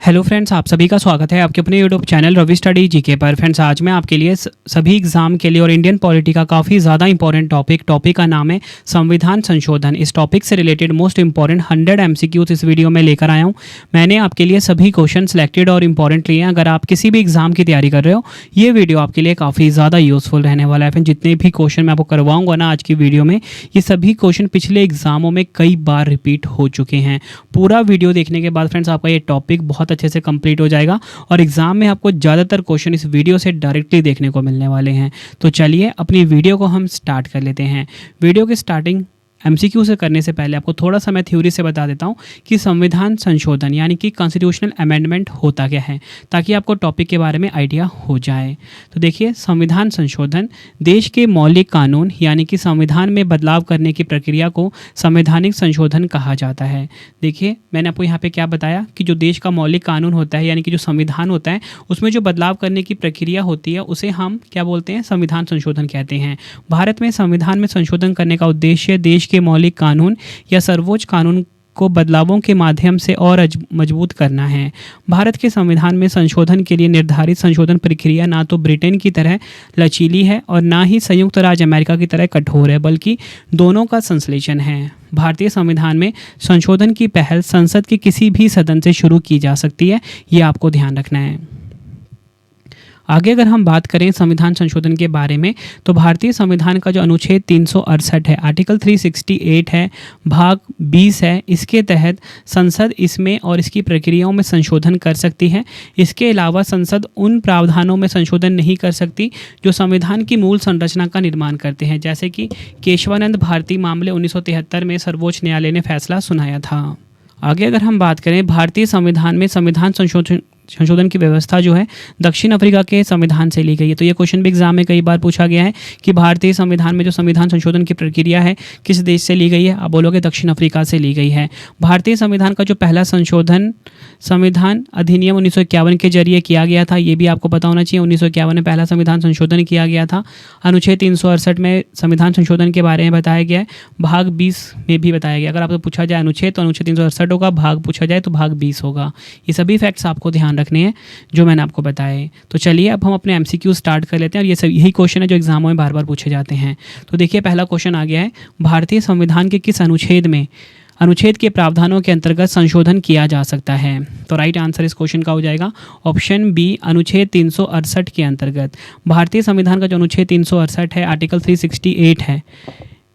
Hello friends, आप सभी का स्वागत है आपके अपने YouTube channel Ravi study GK पर। फ्रेंड्स, आज मैं आपके लिए सभी एग्जाम के लिए और इंडियन पॉलिटी का काफ़ी ज़्यादा इंपॉर्टेंट टॉपिक का नाम है संविधान संशोधन। इस टॉपिक से रिलेटेड मोस्ट इंपॉर्टेंट 100 एमसीक्यूज इस वीडियो में लेकर आया हूँ। मैंने आपके लिए सभी क्वेश्चन सेलेक्टेड और इंपॉर्टेंट लिए हैं। अगर आप किसी भी एग्जाम की तैयारी कर रहे हो, ये वीडियो आपके लिए काफ़ी ज़्यादा यूजफुल रहने वाला है। फ्रेंड्स, जितने भी क्वेश्चन मैं आपको करवाऊंगा ना आज की वीडियो में, ये सभी क्वेश्चन पिछले एग्जामों में कई बार रिपीट हो चुके हैं। पूरा वीडियो देखने के बाद फ्रेंड्स आपका ये टॉपिक बहुत अच्छे से कंप्लीट हो जाएगा और एग्जाम में आपको ज़्यादातर क्वेश्चन इस वीडियो से डायरेक्टली देखने को मिलने वाले हैं। तो चलिए अपनी वीडियो को हम स्टार्ट कर लेते हैं। वीडियो की स्टार्टिंग एमसीक्यू से करने से पहले आपको थोड़ा सा मैं थ्योरी से बता देता हूं कि संविधान संशोधन यानी कि कॉन्स्टिट्यूशनल अमेंडमेंट होता क्या है, ताकि आपको टॉपिक के बारे में आइडिया हो जाए। तो देखिए, संविधान संशोधन देश के मौलिक कानून यानी कि संविधान में बदलाव करने की प्रक्रिया को संवैधानिक संशोधन कहा जाता है। देखिए, मैंने आपको यहाँ पे क्या बताया कि जो देश का मौलिक कानून होता है यानी कि जो संविधान होता है, उसमें जो बदलाव करने की प्रक्रिया होती है उसे हम क्या बोलते हैं, संविधान संशोधन कहते हैं। भारत में संविधान में संशोधन करने का उद्देश्य देश के मौलिक कानून या सर्वोच्च कानून को बदलावों के माध्यम से और मजबूत करना है। भारत के संविधान में संशोधन के लिए निर्धारित संशोधन प्रक्रिया ना तो ब्रिटेन की तरह लचीली है और ना ही संयुक्त राज्य अमेरिका की तरह कठोर है, बल्कि दोनों का संश्लेषण है। भारतीय संविधान में संशोधन की पहल संसद के किसी भी सदन से शुरू की जा सकती है, ये आपको ध्यान रखना है। आगे अगर हम बात करें संविधान संशोधन के बारे में, तो भारतीय संविधान का जो अनुच्छेद 368 है, आर्टिकल 368 है, भाग 20 है, इसके तहत संसद इसमें और इसकी प्रक्रियाओं में संशोधन कर सकती है। इसके अलावा संसद उन प्रावधानों में संशोधन नहीं कर सकती जो संविधान की मूल संरचना का निर्माण करते हैं, जैसे कि केशवानंद भारती मामले 1973 में सर्वोच्च न्यायालय ने फैसला सुनाया था। आगे अगर हम बात करें भारतीय संविधान में संविधान संशोधन की व्यवस्था जो है दक्षिण अफ्रीका के संविधान से ली गई है। तो ये क्वेश्चन भी एग्जाम में कई बार पूछा गया है कि भारतीय संविधान में जो संविधान संशोधन की प्रक्रिया है किस देश से ली गई है, आप बोलोगे दक्षिण अफ्रीका से ली गई है। भारतीय संविधान का जो पहला संशोधन संविधान अधिनियम 1951 के जरिए किया गया था, ये भी आपको पता होना चाहिए। 1951 में पहला संविधान संशोधन किया गया था। अनुच्छेद 368 में संविधान संशोधन के बारे में बताया गया है, भाग 20 में भी बताया गया। अगर आपसे पूछा जाए अनुच्छेद, तो अनुच्छेद 368 होगा, भाग पूछा जाए तो भाग 20 होगा। ये सभी फैक्ट्स आपको ध्यान रखने हैं जो मैंने आपको बताए। तो चलिए अब हम अपने एमसीक्यू स्टार्ट कर लेते हैं और ये सब यही क्वेश्चन है जो एग्जामों में बार बार पूछे जाते हैं। तो देखिए, पहला क्वेश्चन आ गया है, भारतीय संविधान के किस अनुच्छेद के प्रावधानों के अंतर्गत संशोधन किया जा सकता है। तो राइट आंसर इस क्वेश्चन का हो जाएगा ऑप्शन बी, अनुच्छेद 368 के अंतर्गत। भारतीय संविधान का जो अनुच्छेद 368 है, आर्टिकल 368 है,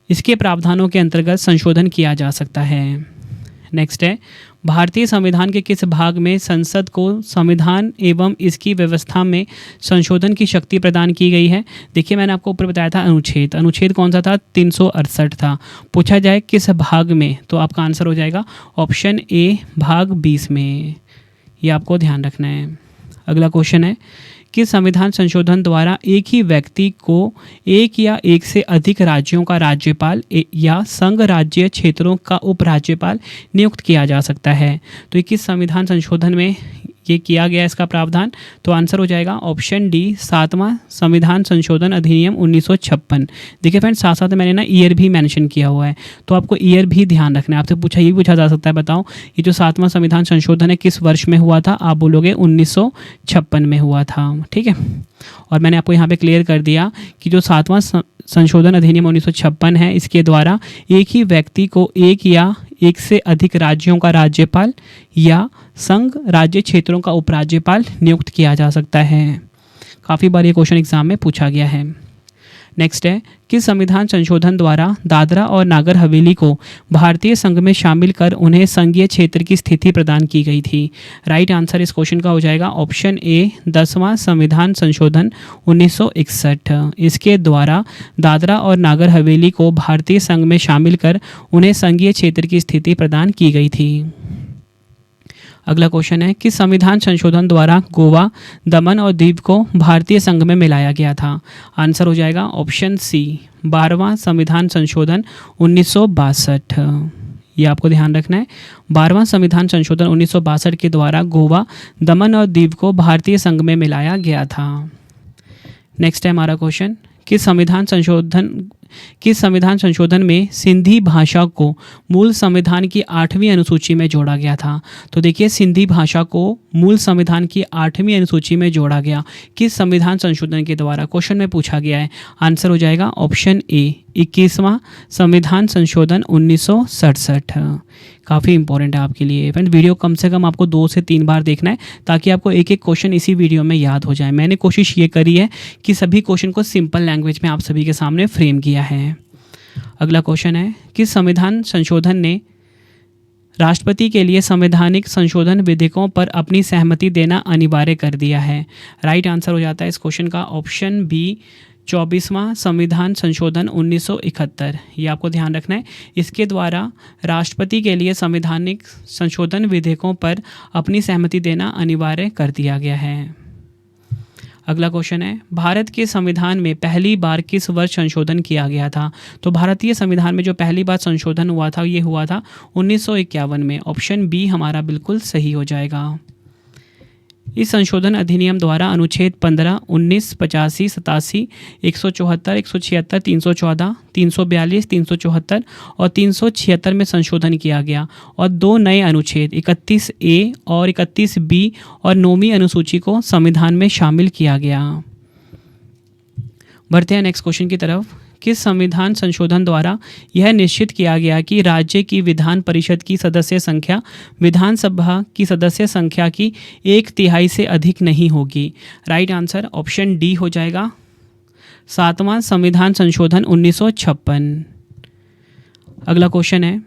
इसके प्रावधानों के अंतर्गत संशोधन किया जा सकता है। नेक्स्ट है, भारतीय संविधान के किस भाग में संसद को संविधान एवं इसकी व्यवस्था में संशोधन की शक्ति प्रदान की गई है। देखिए, मैंने आपको ऊपर बताया था अनुच्छेद कौन सा था, 368 था। पूछा जाए किस भाग में, तो आपका आंसर हो जाएगा ऑप्शन ए, भाग 20 में। ये आपको ध्यान रखना है। अगला क्वेश्चन है कि संविधान संशोधन द्वारा एक ही व्यक्ति को एक या एक से अधिक राज्यों का राज्यपाल या संघ राज्य क्षेत्रों का उपराज्यपाल नियुक्त किया जा सकता है। तो ये किस संविधान संशोधन में ये किया गया इसका प्रावधान, तो आंसर हो जाएगा ऑप्शन डी, 7वां संविधान संशोधन अधिनियम 1956। देखिए फ्रेंड्स, साथ साथ मैंने ना ईयर भी मेंशन किया हुआ है, तो आपको ईयर भी ध्यान रखना है। आपसे ये भी पूछा जा सकता है, बताओ ये जो 7वां संविधान संशोधन है किस वर्ष में हुआ था, आप बोलोगे 1956 में हुआ था। ठीक है, और मैंने आपको यहाँ पे क्लियर कर दिया कि जो 7वां संशोधन अधिनियम 1956 है, इसके द्वारा एक ही व्यक्ति को एक या एक से अधिक राज्यों का राज्यपाल या संघ राज्य क्षेत्रों का उपराज्यपाल नियुक्त किया जा सकता है। काफ़ी बार ये क्वेश्चन एग्जाम में पूछा गया है। नेक्स्ट है, किस संविधान संशोधन द्वारा दादरा और नागर हवेली को भारतीय संघ में शामिल कर उन्हें संघीय क्षेत्र की स्थिति प्रदान की गई थी। राइट आंसर इस क्वेश्चन का हो जाएगा ऑप्शन ए, 10वां संविधान संशोधन 1961। इसके द्वारा दादरा और नागर हवेली को भारतीय संघ में शामिल कर उन्हें संघीय क्षेत्र की स्थिति प्रदान की गई थी। अगला क्वेश्चन है, किस संविधान संशोधन द्वारा गोवा, दमन और दीव को भारतीय संघ में मिलाया गया था। आंसर हो जाएगा ऑप्शन सी, 12वां संविधान संशोधन 1962। ये आपको ध्यान रखना है। 12वां संविधान संशोधन 1962 के द्वारा गोवा, दमन और दीव को भारतीय संघ में मिलाया गया था। नेक्स्ट है हमारा क्वेश्चन, किस संविधान संशोधन में सिंधी भाषा को मूल संविधान की 8वीं अनुसूची में जोड़ा गया था? तो देखिए, सिंधी भाषा को मूल संविधान की 8वीं अनुसूची में जोड़ा गया किस संविधान संशोधन के द्वारा? क्वेश्चन में पूछा गया है। आंसर हो जाएगा ऑप्शन ए, 21वां संविधान संशोधन 1967। काफ़ी इंपॉर्टेंट है आपके लिए फ्रेंड। वीडियो कम से कम आपको 2 से 3 बार देखना है ताकि आपको एक एक क्वेश्चन इसी वीडियो में याद हो जाए। मैंने कोशिश ये करी है कि सभी क्वेश्चन को सिंपल लैंग्वेज में आप सभी के सामने फ्रेम किया है। अगला क्वेश्चन है, किस संविधान संशोधन ने राष्ट्रपति के लिए संवैधानिक संशोधन विधेयकों पर अपनी सहमति देना अनिवार्य कर दिया है? राइट आंसर हो जाता है इस क्वेश्चन का ऑप्शन बी, 24वां संविधान संशोधन 1971। ये आपको ध्यान रखना है। इसके द्वारा राष्ट्रपति के लिए संवैधानिक संशोधन विधेयकों पर अपनी सहमति देना अनिवार्य कर दिया गया है। अगला क्वेश्चन है, भारत के संविधान में पहली बार किस वर्ष संशोधन किया गया था? तो भारतीय संविधान में जो पहली बार संशोधन हुआ था ये हुआ था 1951 में। ऑप्शन बी हमारा बिल्कुल सही हो जाएगा। इस संशोधन अधिनियम द्वारा अनुच्छेद 15, 19, 85, 87, 174, 176, 314, 342, 374 और 376 में संशोधन किया गया और 2 नए अनुच्छेद 31A और 31B और 9वीं अनुसूची को संविधान में शामिल किया गया। बढ़ते हैं नेक्स्ट क्वेश्चन की तरफ। किस संविधान संशोधन द्वारा यह निश्चित किया गया कि राज्य की विधान परिषद की सदस्य संख्या विधानसभा की सदस्य संख्या की 1/3 से अधिक नहीं होगी? राइट आंसर ऑप्शन डी हो जाएगा, 7वां संविधान संशोधन 1956। अगला क्वेश्चन है,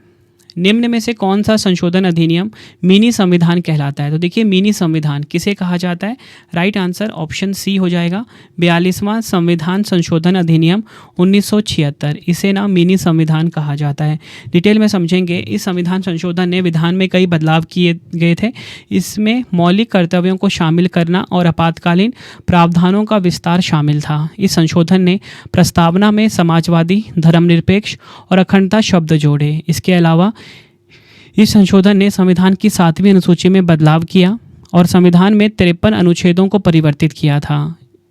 निम्न में से कौन सा संशोधन अधिनियम मिनी संविधान कहलाता है? तो देखिए, मिनी संविधान किसे कहा जाता है? राइट आंसर ऑप्शन सी हो जाएगा, 42वां संविधान संशोधन अधिनियम 1976। इसे ना मिनी संविधान कहा जाता है। डिटेल में समझेंगे। इस संविधान संशोधन ने विधान में कई बदलाव किए गए थे। इसमें मौलिक कर्तव्यों को शामिल करना और आपातकालीन प्रावधानों का विस्तार शामिल था। इस संशोधन ने प्रस्तावना में समाजवादी, धर्मनिरपेक्ष और अखंडता शब्द जोड़े। इसके अलावा इस संशोधन ने संविधान की 7वीं अनुसूची में बदलाव किया और संविधान में 53 अनुच्छेदों को परिवर्तित किया था।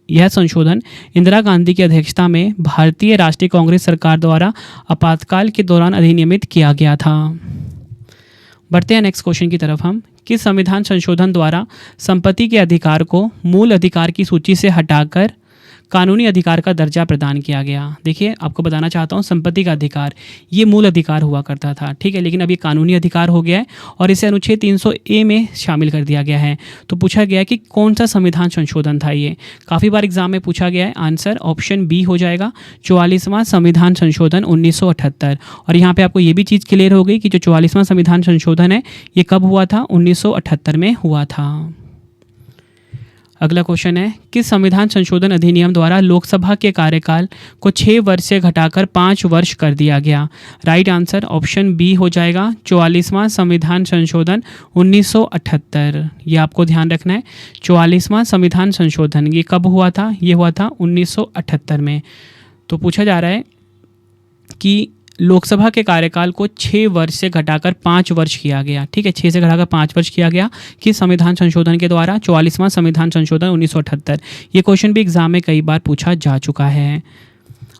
यह संशोधन इंदिरा गांधी की अध्यक्षता में भारतीय राष्ट्रीय कांग्रेस सरकार द्वारा आपातकाल के दौरान अधिनियमित किया गया था। बढ़ते हैं नेक्स्ट क्वेश्चन की तरफ हम। किस संविधान संशोधन द्वारा संपत्ति के अधिकार को मूल अधिकार की सूची से हटाकर कानूनी अधिकार का दर्जा प्रदान किया गया? देखिए, आपको बताना चाहता हूँ, संपत्ति का अधिकार ये मूल अधिकार हुआ करता था, ठीक है, लेकिन अब ये कानूनी अधिकार हो गया है और इसे अनुच्छेद 300A में शामिल कर दिया गया है। तो पूछा गया है कि कौन सा संविधान संशोधन था ये? काफ़ी बार एग्जाम में पूछा गया है। आंसर ऑप्शन बी हो जाएगा, 44वां संविधान संशोधन 1978। और यहाँ पर आपको ये भी चीज़ क्लियर हो गई कि जो 44वां संविधान संशोधन है ये कब हुआ था? 1978 में हुआ था। अगला क्वेश्चन है, किस संविधान संशोधन अधिनियम द्वारा लोकसभा के कार्यकाल को 6 वर्ष से घटाकर 5 वर्ष कर दिया गया? राइट आंसर ऑप्शन बी हो जाएगा, 44वां संविधान संशोधन 1978। ये आपको ध्यान रखना है। 44वां संविधान संशोधन ये कब हुआ था? ये हुआ था 1978 में। तो पूछा जा रहा है कि लोकसभा के कार्यकाल को 6 वर्ष से घटाकर 5 वर्ष किया गया, ठीक है, 6 से घटाकर 5 वर्ष किया गया कि संविधान संशोधन के द्वारा? 44वां संविधान संशोधन 1978। ये क्वेश्चन भी एग्जाम में कई बार पूछा जा चुका है।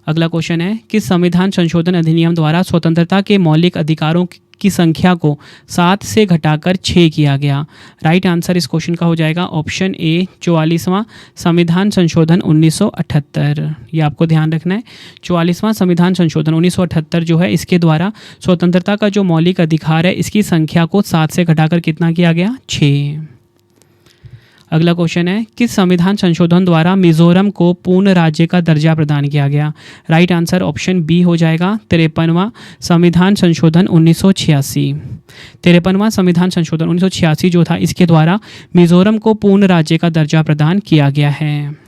अगला क्वेश्चन है, किस संविधान संशोधन अधिनियम द्वारा स्वतंत्रता के मौलिक अधिकारों की संख्या को 7 से घटाकर 6 किया गया? राइट आंसर इस क्वेश्चन का हो जाएगा ऑप्शन ए, 44वां संविधान संशोधन 1978। ये आपको ध्यान रखना है। 44वां संविधान संशोधन 1978 जो है, इसके द्वारा स्वतंत्रता का जो मौलिक अधिकार है इसकी संख्या को 7 से घटाकर कितना किया गया? 6। अगला क्वेश्चन है, किस संविधान संशोधन द्वारा मिजोरम को पूर्ण राज्य का दर्जा प्रदान किया गया? राइट आंसर ऑप्शन बी हो जाएगा, 53वां संविधान संशोधन 1986। 53वां संविधान संशोधन 1986 जो था, इसके द्वारा मिजोरम को पूर्ण राज्य का दर्जा प्रदान किया गया है।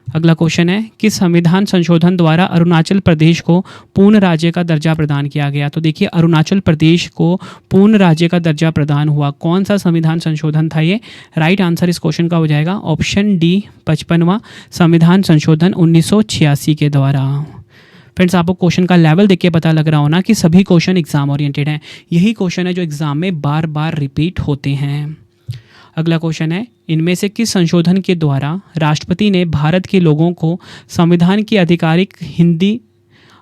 अगला क्वेश्चन है, किस संविधान संशोधन द्वारा अरुणाचल प्रदेश को पूर्ण राज्य का दर्जा प्रदान किया गया? तो देखिए, अरुणाचल प्रदेश को पूर्ण राज्य का दर्जा प्रदान हुआ। कौन सा संविधान संशोधन था ये? राइट आंसर इस क्वेश्चन का हो जाएगा ऑप्शन डी, 55वां संविधान संशोधन 1986 के द्वारा। फ्रेंड्स, आपको क्वेश्चन का लेवल देख के पता लग रहा होना कि सभी क्वेश्चन एग्जाम ओरिएंटेड हैं। यही क्वेश्चन है जो एग्जाम में बार बार रिपीट होते हैं। अगला क्वेश्चन है, इनमें से किस संशोधन के द्वारा राष्ट्रपति ने भारत के लोगों को संविधान की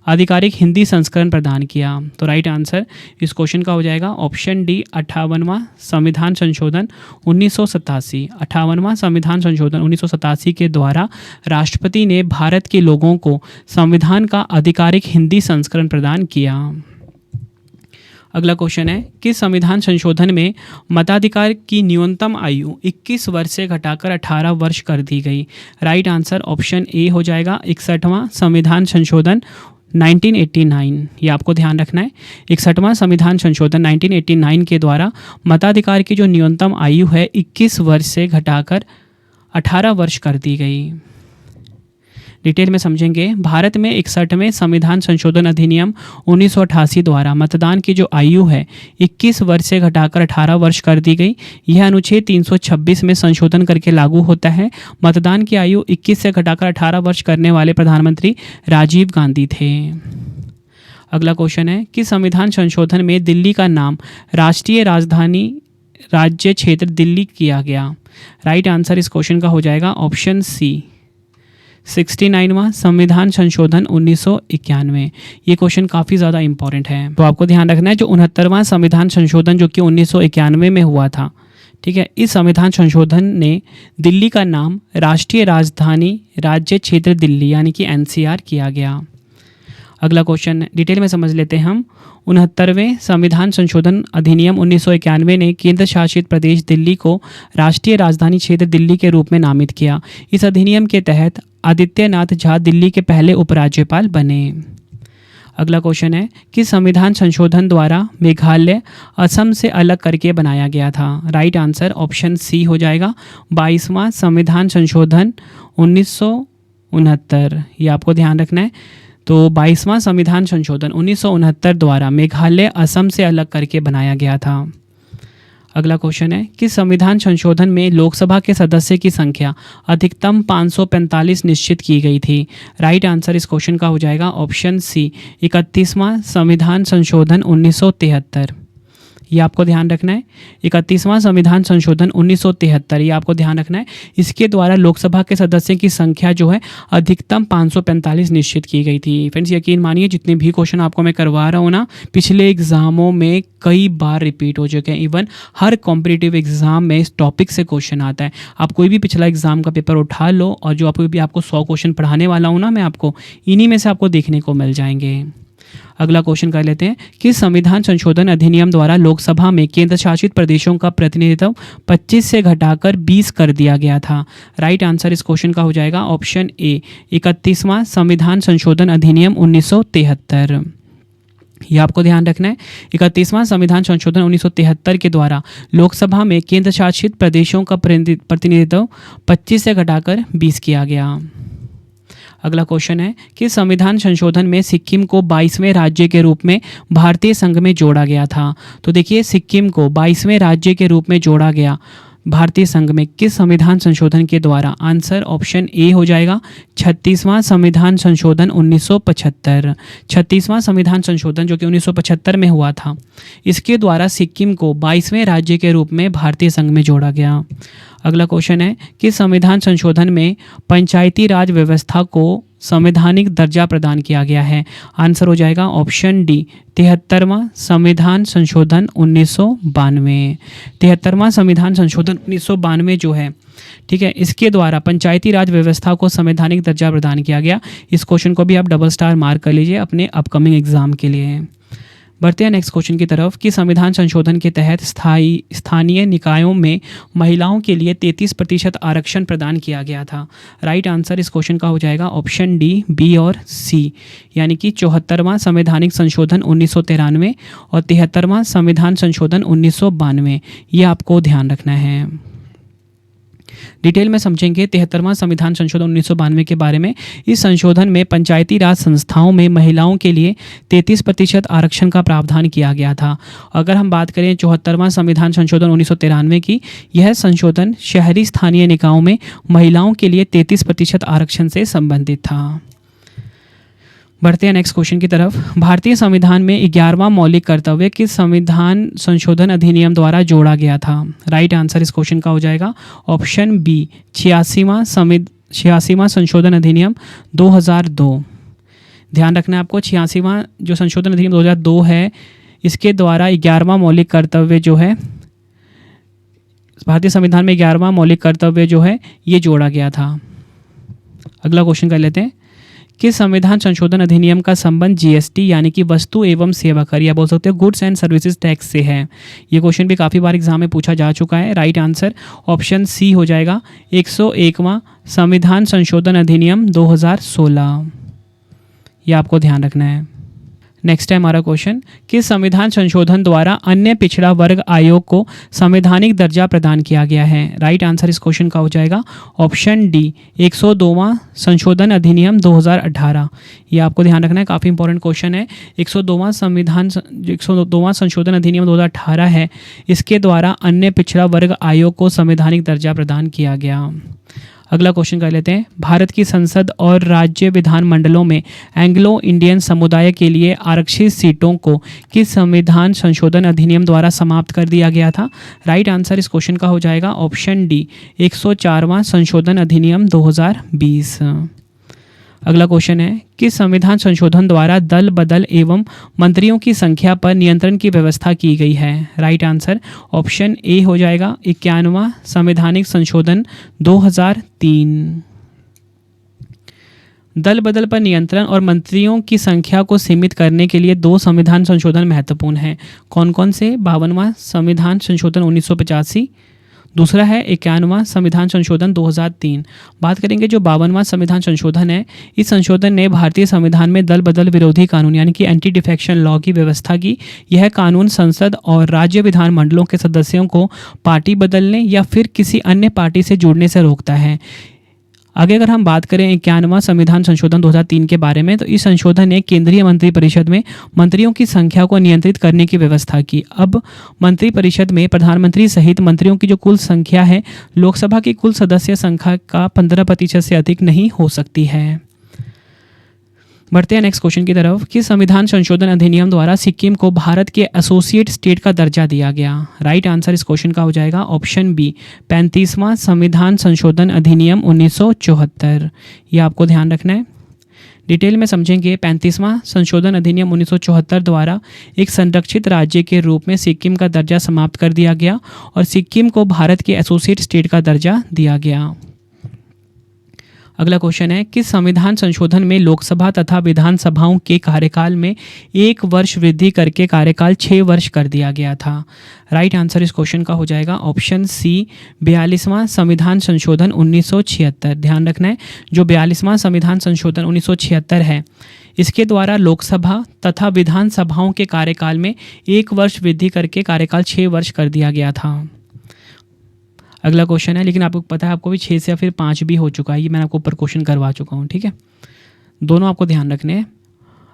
आधिकारिक हिंदी संस्करण प्रदान किया? तो राइट आंसर इस क्वेश्चन का हो जाएगा ऑप्शन डी, 58वां संविधान संशोधन 1987। 58वां संविधान संशोधन 1987 के द्वारा राष्ट्रपति ने भारत के लोगों को संविधान का आधिकारिक हिंदी संस्करण प्रदान किया। अगला क्वेश्चन है, किस संविधान संशोधन में मताधिकार की न्यूनतम आयु 21 वर्ष से घटाकर 18 वर्ष कर दी गई? राइट आंसर ऑप्शन ए हो जाएगा 61वां संविधान संशोधन 1989। ये आपको ध्यान रखना है, 61वां संविधान संशोधन 1989 के द्वारा मताधिकार की जो न्यूनतम आयु है 21 वर्ष से घटाकर 18 वर्ष कर दी गई। डिटेल में समझेंगे। भारत में 61वें संविधान संशोधन अधिनियम 1988 द्वारा मतदान की जो आयु है 21 वर्ष से घटाकर 18 वर्ष कर दी गई। यह अनुच्छेद 326 में संशोधन करके लागू होता है। मतदान की आयु 21 से घटाकर 18 वर्ष करने वाले प्रधानमंत्री राजीव गांधी थे। अगला क्वेश्चन है, कि संविधान संशोधन में दिल्ली का नाम राष्ट्रीय राजधानी राज्य क्षेत्र दिल्ली किया गया? राइट आंसर इस क्वेश्चन का हो जाएगा ऑप्शन सी, 69वां संविधान संशोधन 1991। ये क्वेश्चन काफ़ी ज़्यादा इंपॉर्टेंट है, तो आपको ध्यान रखना है। जो 69वां संविधान संशोधन जो कि 1991 में हुआ था, ठीक है, इस संविधान संशोधन ने दिल्ली का नाम राष्ट्रीय राजधानी राज्य क्षेत्र दिल्ली यानी कि NCR किया गया। अगला क्वेश्चन डिटेल में समझ लेते हैं हम। 69वें संविधान संशोधन अधिनियम 1991 ने केंद्र शासित प्रदेश दिल्ली को राष्ट्रीय राजधानी क्षेत्र दिल्ली के रूप में नामित किया। इस अधिनियम के तहत आदित्यनाथ झा दिल्ली के पहले उपराज्यपाल बने। अगला क्वेश्चन है, कि संविधान संशोधन द्वारा मेघालय असम से अलग करके बनाया गया था? राइट आंसर ऑप्शन सी हो जाएगा 22वां संविधान संशोधन 1969। ये आपको ध्यान रखना है। तो 22वां संविधान संशोधन 1969 द्वारा मेघालय असम से अलग करके बनाया गया था। अगला क्वेश्चन है, कि संविधान संशोधन में लोकसभा के सदस्य की संख्या अधिकतम 545 निश्चित की गई थी? राइट आंसर इस क्वेश्चन का हो जाएगा ऑप्शन सी, 31वां संविधान संशोधन 1973। ये आपको ध्यान रखना है। 31वां संविधान संशोधन 1973, ये आपको ध्यान रखना है। इसके द्वारा लोकसभा के सदस्यों की संख्या जो है अधिकतम 545 निश्चित की गई थी। फ्रेंड्स यकीन मानिए जितने भी क्वेश्चन आपको मैं करवा रहा हूँ ना, पिछले एग्जामों में कई बार रिपीट हो चुके हैं। इवन हर कॉम्पिटिटिव एग्जाम में इस टॉपिक से क्वेश्चन आता है। आप कोई भी पिछला एग्जाम का पेपर उठा लो और जो आपको 100 क्वेश्चन पढ़ाने वाला हूँ ना मैं, आपको इन्हीं में से आपको देखने को मिल जाएंगे। अगला क्वेश्चन कर लेते हैं, कि संविधान संशोधन अधिनियम द्वारा लोकसभा में केंद्र शासित प्रदेशों का प्रतिनिधित्व 25 से घटाकर 20 कर दिया गया था? राइट आंसर इस क्वेश्चन का हो जाएगा ऑप्शन ए, 31वां संविधान संशोधन अधिनियम 1973। ये आपको ध्यान रखना है। 31वां संविधान संशोधन 1973 के द्वारा लोकसभा में केंद्र शासित प्रदेशों का प्रतिनिधित्व 25 से घटाकर 20 किया गया। अगला क्वेश्चन है, कि संविधान संशोधन में सिक्किम को 22वें राज्य के रूप में भारतीय संघ में जोड़ा गया था? तो देखिए, सिक्किम को 22वें राज्य के रूप में जोड़ा गया भारतीय संघ में किस संविधान संशोधन के द्वारा? आंसर ऑप्शन ए हो जाएगा 36वां संविधान संशोधन 1975। 36वां संविधान संशोधन जो कि 1975 में हुआ था, इसके द्वारा सिक्किम को 22वें राज्य के रूप में भारतीय संघ में जोड़ा गया। अगला क्वेश्चन है, कि संविधान संशोधन में पंचायती राज व्यवस्था को संवैधानिक दर्जा प्रदान किया गया है? आंसर हो जाएगा ऑप्शन डी, 73वां संविधान संशोधन 1992। 73वां संविधान संशोधन 1992 जो है, ठीक है, इसके द्वारा पंचायती राज व्यवस्था को संवैधानिक दर्जा प्रदान किया गया। इस क्वेश्चन को भी आप डबल स्टार मार्क कर लीजिए अपने अपकमिंग एग्जाम के लिए। बढ़ते हैं नेक्स्ट क्वेश्चन की तरफ, कि संविधान संशोधन के तहत स्थानीय निकायों में महिलाओं के लिए 33% आरक्षण प्रदान किया गया था? राइट आंसर इस क्वेश्चन का हो जाएगा ऑप्शन डी, बी और सी, यानी कि 74वां संवैधानिक संशोधन 1993 और 73वां संविधान संशोधन 1992। ये आपको ध्यान रखना है। डिटेल में समझेंगे 73वां संविधान संशोधन 1992 के बारे में। इस संशोधन में पंचायती राज संस्थाओं में महिलाओं के लिए 33% आरक्षण का प्रावधान किया गया था। अगर हम बात करें 74वां संविधान संशोधन 1993 की, यह संशोधन शहरी स्थानीय निकायों में महिलाओं के लिए 33% आरक्षण से संबंधित था। बढ़ते हैं नेक्स्ट क्वेश्चन की तरफ। भारतीय संविधान में 11वां मौलिक कर्तव्य किस संविधान संशोधन अधिनियम द्वारा जोड़ा गया था? राइट आंसर इस क्वेश्चन का हो जाएगा ऑप्शन बी 86वां संशोधन अधिनियम 2002। ध्यान रखना है आपको, 86वां जो संशोधन अधिनियम 2002 है, इसके द्वारा 11वां मौलिक कर्तव्य जो है, भारतीय संविधान में 11वां मौलिक कर्तव्य जो है ये जोड़ा गया था। अगला क्वेश्चन कर लेते हैं। किस संविधान संशोधन अधिनियम का संबंध जीएसटी यानी कि वस्तु एवं सेवा कर, या बोल सकते हो गुड्स एंड सर्विसेज टैक्स से है? ये क्वेश्चन भी काफ़ी बार एग्जाम में पूछा जा चुका है। राइट आंसर ऑप्शन सी हो जाएगा 101वां संविधान संशोधन अधिनियम 2016। ये आपको ध्यान रखना है। नेक्स्ट है हमारा क्वेश्चन, किस संविधान संशोधन द्वारा अन्य पिछड़ा वर्ग आयोग को संवैधानिक दर्जा प्रदान किया गया है? राइट आंसर इस क्वेश्चन का हो जाएगा ऑप्शन डी 102वां संशोधन अधिनियम 2018। ये आपको ध्यान रखना है, काफ़ी इंपॉर्टेंट क्वेश्चन है। 102वां संशोधन अधिनियम 2018 है, इसके द्वारा अन्य पिछड़ा वर्ग आयोग को संवैधानिक दर्जा प्रदान किया गया। अगला क्वेश्चन कर लेते हैं। भारत की संसद और राज्य विधानमंडलों में एंग्लो इंडियन समुदाय के लिए आरक्षित सीटों को किस संविधान संशोधन अधिनियम द्वारा समाप्त कर दिया गया था? राइट आंसर इस क्वेश्चन का हो जाएगा ऑप्शन डी 104वां संशोधन अधिनियम 2020। अगला क्वेश्चन है, किस संविधान संशोधन द्वारा दल बदल एवं मंत्रियों की संख्या पर नियंत्रण की व्यवस्था की गई है? राइट आंसर ऑप्शन ए हो जाएगा 91वां संवैधानिक संशोधन 2003। दल बदल पर नियंत्रण और मंत्रियों की संख्या को सीमित करने के लिए 2 संविधान संशोधन महत्वपूर्ण हैं। कौन कौन से? 52वां संविधान संशोधन 1985, दूसरा है 91वां संविधान संशोधन 2003। बात करेंगे जो 52वां संविधान संशोधन है, इस संशोधन ने भारतीय संविधान में दल बदल विरोधी कानून यानी कि एंटी डिफेक्शन लॉ की व्यवस्था की। यह कानून संसद और राज्य विधानमंडलों के सदस्यों को पार्टी बदलने या फिर किसी अन्य पार्टी से जुड़ने से रोकता है। आगे अगर हम बात करें 91वां संविधान संशोधन 2003 के बारे में, तो इस संशोधन ने केंद्रीय मंत्रिपरिषद में मंत्रियों की संख्या को नियंत्रित करने की व्यवस्था की। अब मंत्रिपरिषद में प्रधानमंत्री सहित मंत्रियों की जो कुल संख्या है, लोकसभा की कुल सदस्य संख्या का 15% से अधिक नहीं हो सकती है। बढ़ते हैं नेक्स्ट क्वेश्चन की तरफ। किस संविधान संशोधन अधिनियम द्वारा सिक्किम को भारत के एसोसिएट स्टेट का दर्जा दिया गया? राइट आंसर इस क्वेश्चन का हो जाएगा ऑप्शन बी 35वां संविधान संशोधन अधिनियम 1974। ये आपको ध्यान रखना है, डिटेल में समझेंगे। 35वां संशोधन अधिनियम 1974 द्वारा एक संरक्षित राज्य के रूप में सिक्किम का दर्जा समाप्त कर दिया गया और सिक्किम को भारत के एसोसिएट स्टेट का दर्जा दिया गया। अगला क्वेश्चन है, किस संविधान संशोधन में लोकसभा तथा विधानसभाओं के कार्यकाल में 1 वर्ष वृद्धि करके कार्यकाल 6 वर्ष कर दिया गया था? राइट आंसर इस क्वेश्चन का हो जाएगा ऑप्शन सी 42वां संविधान संशोधन 1976। ध्यान रखना है, जो 42वां संविधान संशोधन 1976 है, इसके द्वारा लोकसभा तथा विधानसभाओं के कार्यकाल में 1 वर्ष वृद्धि करके कार्यकाल 6 वर्ष कर दिया गया था। अगला क्वेश्चन है, लेकिन आपको पता है आपको भी 6 से या फिर 5 भी हो चुका है, ये मैंने आपको ऊपर क्वेश्चन करवा चुका हूँ, ठीक है, दोनों आपको ध्यान रखने हैं।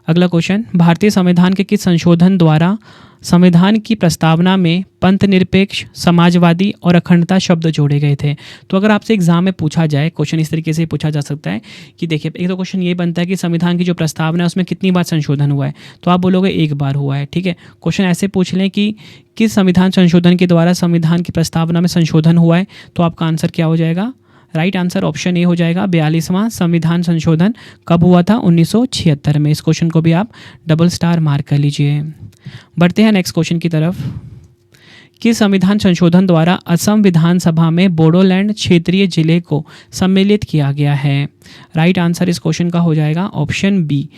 अगला क्वेश्चन, भारतीय संविधान के किस संशोधन द्वारा संविधान की प्रस्तावना में पंथ निरपेक्ष, समाजवादी और अखंडता शब्द जोड़े गए थे? तो अगर आपसे एग्जाम में पूछा जाए, क्वेश्चन इस तरीके से पूछा जा सकता है कि देखिए, एक तो क्वेश्चन ये बनता है कि संविधान की जो प्रस्तावना है उसमें कितनी बार संशोधन हुआ है, तो आप बोलोगे 1 बार हुआ है, ठीक है। क्वेश्चन ऐसे पूछ लें कि किस संविधान संशोधन के द्वारा संविधान की प्रस्तावना में संशोधन हुआ है, तो आपका आंसर क्या हो जाएगा? राइट आंसर ऑप्शन ए हो जाएगा 42वां संविधान संशोधन। कब हुआ था? 1976 में। इस क्वेश्चन को भी आप डबल स्टार मार्क कर लीजिए। बढ़ते हैं नेक्स्ट क्वेश्चन की तरफ। किस संविधान संशोधन द्वारा असम विधानसभा में बोडोलैंड क्षेत्रीय जिले को सम्मिलित किया गया है? राइट आंसर इस क्वेश्चन का हो जाएगा ऑप्शन बी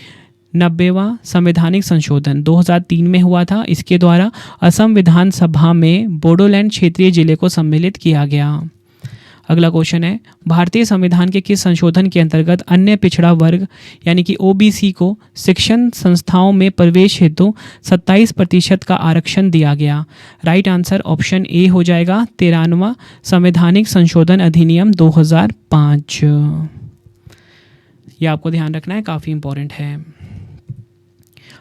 90वां संवैधानिक संशोधन 2003 में हुआ था। इसके द्वारा असम विधानसभा में बोडोलैंड क्षेत्रीय जिले को सम्मिलित किया गया। अगला क्वेश्चन है, भारतीय संविधान के किस संशोधन के अंतर्गत अन्य पिछड़ा वर्ग यानी कि ओबीसी को शिक्षण संस्थाओं में प्रवेश हेतु 27% का आरक्षण दिया गया? राइट आंसर ऑप्शन ए हो जाएगा 93वां संवैधानिक संशोधन अधिनियम 2005। यह आपको ध्यान रखना है, काफ़ी इंपॉर्टेंट है।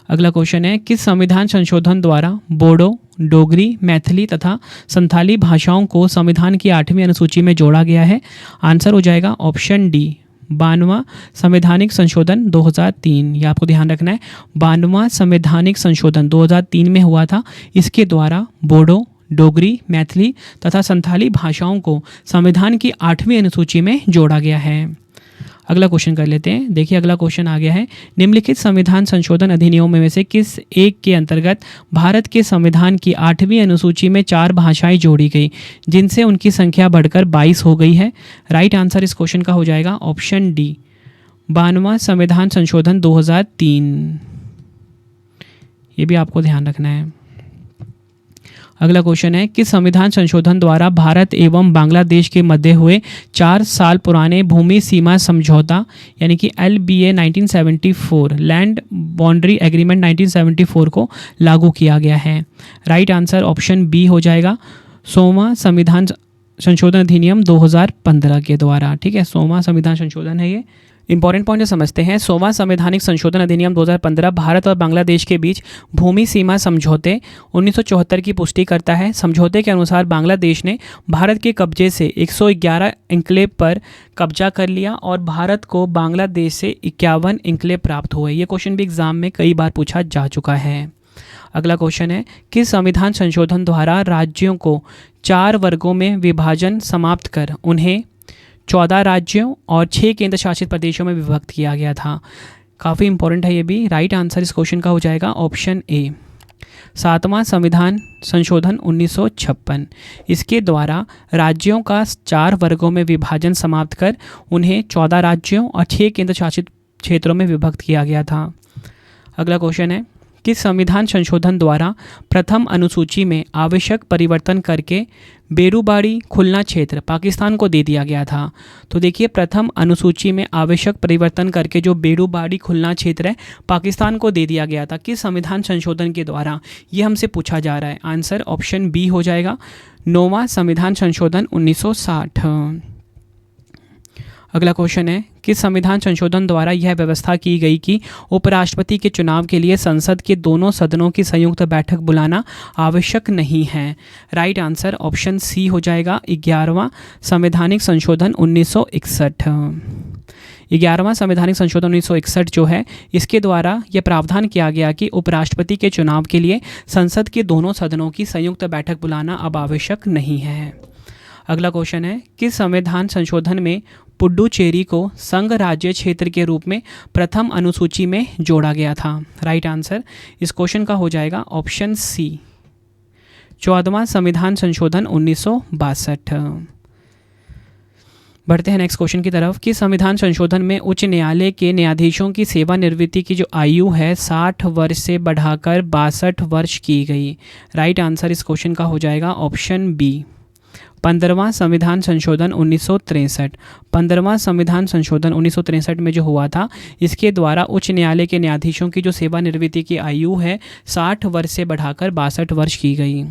अगला क्वेश्चन है, किस संविधान संशोधन द्वारा बोडो, डोगरी, मैथिली तथा संथाली भाषाओं को संविधान की 8वीं अनुसूची में जोड़ा गया है? आंसर हो जाएगा ऑप्शन डी 92वां संवैधानिक संशोधन 2003, ये आपको ध्यान रखना है। 92वां संवैधानिक संशोधन 2003 में हुआ था। इसके द्वारा बोडो, डोगरी, मैथिली तथा संथाली भाषाओं को संविधान की 8वीं अनुसूची में जोड़ा गया है। अगला क्वेश्चन कर लेते हैं। देखिए अगला क्वेश्चन आ गया है, निम्नलिखित संविधान संशोधन अधिनियमों में से किस एक के अंतर्गत भारत के संविधान की 8वीं अनुसूची में 4 भाषाएं जोड़ी गई जिनसे उनकी संख्या बढ़कर 22 हो गई है? राइट आंसर इस क्वेश्चन का हो जाएगा ऑप्शन डी, 92वां संविधान संशोधन 2003। ये भी आपको ध्यान रखना है। अगला क्वेश्चन है, किस संविधान संशोधन द्वारा भारत एवं बांग्लादेश के मध्य हुए 4 साल पुराने भूमि सीमा समझौता यानी कि LBA 1974 लैंड बाउंड्री एग्रीमेंट 1974 को लागू किया गया है? राइट आंसर ऑप्शन बी हो जाएगा, 100वां संविधान संशोधन अधिनियम 2015 के द्वारा। ठीक है, 100वां संविधान संशोधन है ये। इंपॉर्टेंट पॉइंट जो समझते हैं, 100वां संवैधानिक संशोधन अधिनियम 2015 भारत और बांग्लादेश के बीच भूमि सीमा समझौते 1974 की पुष्टि करता है। समझौते के अनुसार बांग्लादेश ने भारत के कब्जे से 111 एन्क्लेव पर कब्जा कर लिया और भारत को बांग्लादेश से 51 एन्क्लेव प्राप्त हुए। ये क्वेश्चन भी एग्जाम में कई बार पूछा जा चुका है। अगला क्वेश्चन है, किस संविधान संशोधन द्वारा राज्यों को 4 वर्गों में विभाजन समाप्त कर उन्हें 14 राज्यों और 6 केंद्र शासित प्रदेशों में विभक्त किया गया था? काफ़ी इंपॉर्टेंट है ये भी। राइट आंसर इस क्वेश्चन का हो जाएगा ऑप्शन ए, 7वां संविधान संशोधन 1956। इसके द्वारा राज्यों का 4 वर्गों में विभाजन समाप्त कर उन्हें 14 राज्यों और 6 केंद्र शासित क्षेत्रों में विभक्त किया गया था। अगला क्वेश्चन है, किस संविधान संशोधन द्वारा प्रथम अनुसूची में आवश्यक परिवर्तन करके बेरूबाड़ी खुलना क्षेत्र पाकिस्तान को दे दिया गया था? तो देखिए, प्रथम अनुसूची में आवश्यक परिवर्तन करके जो बेरूबाड़ी खुलना क्षेत्र है पाकिस्तान को दे दिया गया था, किस संविधान संशोधन के द्वारा? ये हमसे पूछा जा रहा है। आंसर ऑप्शन बी हो जाएगा, 9वां संविधान संशोधन 1960। अगला क्वेश्चन है, किस संविधान संशोधन द्वारा यह व्यवस्था की गई कि उपराष्ट्रपति के चुनाव के लिए संसद के दोनों सदनों की संयुक्त बैठक बुलाना आवश्यक नहीं है? राइट आंसर ऑप्शन सी हो जाएगा, 11वां संवैधानिक संशोधन 1961। 11वां संवैधानिक संशोधन 1961 जो है, इसके द्वारा यह प्रावधान किया गया कि उपराष्ट्रपति के चुनाव के लिए संसद के दोनों सदनों की संयुक्त बैठक बुलाना अब आवश्यक नहीं है। अगला क्वेश्चन है, किस संविधान संशोधन में पुडुचेरी को संघ राज्य क्षेत्र के रूप में प्रथम अनुसूची में जोड़ा गया था? राइट आंसर इस क्वेश्चन का हो जाएगा ऑप्शन सी, 14वां संविधान संशोधन 1962। बढ़ते हैं नेक्स्ट क्वेश्चन की तरफ, कि संविधान संशोधन में उच्च न्यायालय के न्यायाधीशों की सेवानिवृत्ति की जो आयु है 60 वर्ष से बढ़ाकर 62 वर्ष की गई? राइट आंसर इस क्वेश्चन का हो जाएगा ऑप्शन बी, 15वां संविधान संशोधन 1963। 15वां संविधान संशोधन 1963 में जो हुआ था, इसके द्वारा उच्च न्यायालय के न्यायाधीशों की जो सेवानिवृत्ति की आयु है 60 वर्ष से बढ़ाकर 62 वर्ष की गई।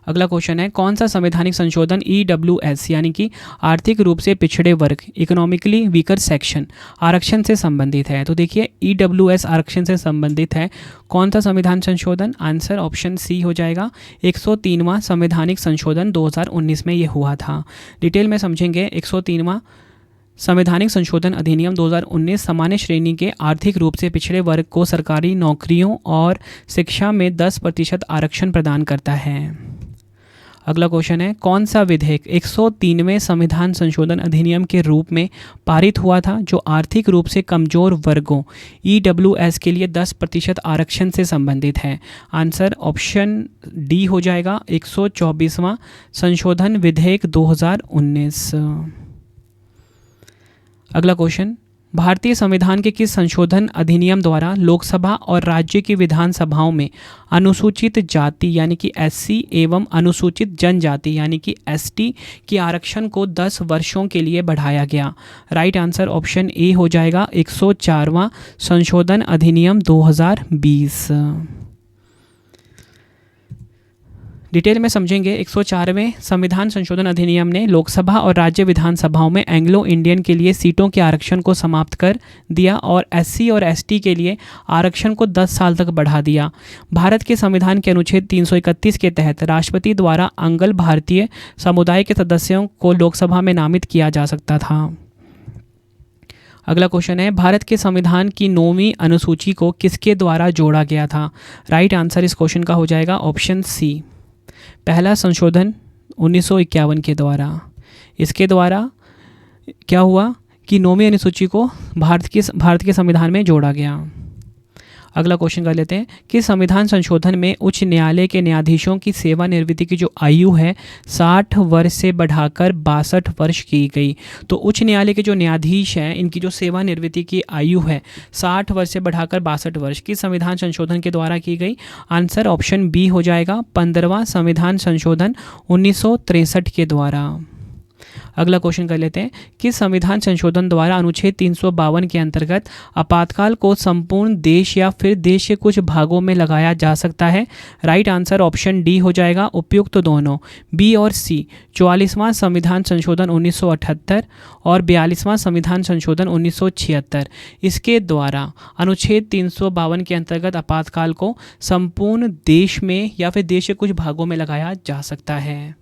अगला क्वेश्चन है, कौन सा संवैधानिक संशोधन EWS यानी कि आर्थिक रूप से पिछड़े वर्ग इकोनॉमिकली वीकर सेक्शन आरक्षण से संबंधित है? तो देखिए, EWS आरक्षण से संबंधित है। कौन सा संविधान संशोधन? आंसर ऑप्शन सी हो जाएगा, 103वां संवैधानिक संशोधन 2019 में ये हुआ था। डिटेल में समझेंगे। 103वां संवैधानिक संशोधन अधिनियम 2019 सामान्य श्रेणी के आर्थिक रूप से पिछड़े वर्ग को सरकारी नौकरियों और शिक्षा में 10% आरक्षण प्रदान करता है। अगला क्वेश्चन है, कौन सा विधेयक 103वें संविधान संशोधन अधिनियम के रूप में पारित हुआ था जो आर्थिक रूप से कमजोर वर्गों EWS के लिए 10% आरक्षण से संबंधित है? आंसर ऑप्शन डी हो जाएगा, 124वां संशोधन विधेयक 2019। अगला क्वेश्चन, भारतीय संविधान के किस संशोधन अधिनियम द्वारा लोकसभा और राज्य की विधानसभाओं में अनुसूचित जाति यानी कि SC एवं अनुसूचित जनजाति यानी कि ST के आरक्षण को 10 वर्षों के लिए बढ़ाया गया? राइट आंसर ऑप्शन ए हो जाएगा, 104वां संशोधन अधिनियम 2020। डिटेल में समझेंगे। 104वें संविधान संशोधन अधिनियम ने लोकसभा और राज्य विधानसभाओं में एंग्लो इंडियन के लिए सीटों के आरक्षण को समाप्त कर दिया और SC और ST के लिए आरक्षण को 10 साल तक बढ़ा दिया। भारत के संविधान के अनुच्छेद 331 के तहत राष्ट्रपति द्वारा अंगल भारतीय समुदाय के सदस्यों को लोकसभा में नामित किया जा सकता था। अगला क्वेश्चन है, भारत के संविधान की 9वीं अनुसूची को किसके द्वारा जोड़ा गया था? राइट आंसर इस क्वेश्चन का हो जाएगा ऑप्शन सी, पहला संशोधन 1951 के द्वारा। इसके द्वारा क्या हुआ कि 9वीं अनुसूची को भारत के संविधान में जोड़ा गया। अगला क्वेश्चन कर लेते हैं कि संविधान संशोधन में उच्च न्यायालय के न्यायाधीशों की सेवानिवृत्ति की जो आयु है 60 वर्ष से बढ़ाकर 62 वर्ष की गई। तो उच्च न्यायालय के जो न्यायाधीश हैं इनकी जो सेवानिवृत्ति की आयु है 60 वर्ष से बढ़ाकर 62 वर्ष की संविधान संशोधन के द्वारा की गई। आंसर ऑप्शन बी हो जाएगा, 15वां संविधान संशोधन 1963 के द्वारा। अगला क्वेश्चन कर लेते हैं कि संविधान संशोधन द्वारा अनुच्छेद 352 के अंतर्गत आपातकाल को संपूर्ण देश या फिर देश के कुछ भागों में लगाया जा सकता है। राइट आंसर ऑप्शन डी हो जाएगा, उपयुक्त तो दोनों बी और सी। 44वां संविधान संशोधन 1978 और 42वां संविधान संशोधन 1976 इसके द्वारा अनुच्छेद 352 के अंतर्गत आपातकाल को संपूर्ण देश में या फिर देश के कुछ भागों में लगाया जा सकता है।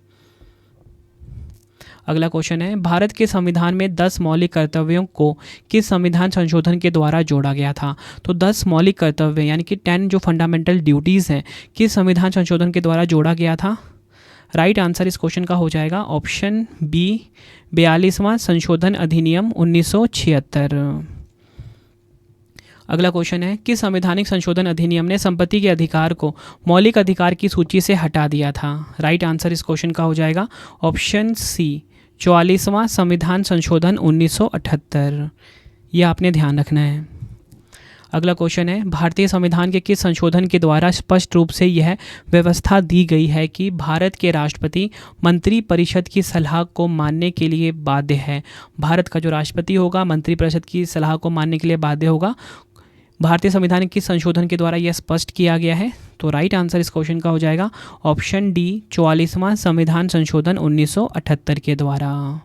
अगला क्वेश्चन है, भारत के संविधान में 10 मौलिक कर्तव्यों को किस संविधान संशोधन के द्वारा जोड़ा गया था? तो 10 मौलिक कर्तव्य यानी कि 10 जो फंडामेंटल ड्यूटीज़ हैं किस संविधान संशोधन के द्वारा जोड़ा गया था? राइट आंसर इस क्वेश्चन का हो जाएगा ऑप्शन बी, 42वां संशोधन अधिनियम 1976। अगला क्वेश्चन है कि संवैधानिक संशोधन अधिनियम ने संपत्ति के अधिकार को मौलिक अधिकार की सूची से हटा दिया था। राइट आंसर इस क्वेश्चन का हो जाएगा ऑप्शन सी, 44वां संविधान संशोधन 1978। यह आपने ध्यान रखना है। अगला क्वेश्चन है, भारतीय संविधान के किस संशोधन के द्वारा स्पष्ट रूप से यह व्यवस्था दी गई है कि भारत के राष्ट्रपति मंत्रिपरिषद की सलाह को मानने के लिए बाध्य है? भारत का जो राष्ट्रपति होगा मंत्रिपरिषद की सलाह को मानने के लिए बाध्य होगा। भारतीय संविधान के संशोधन के द्वारा यह स्पष्ट किया गया है। तो राइट आंसर इस क्वेश्चन का हो जाएगा ऑप्शन डी, 44वां संविधान संशोधन 1978 के द्वारा।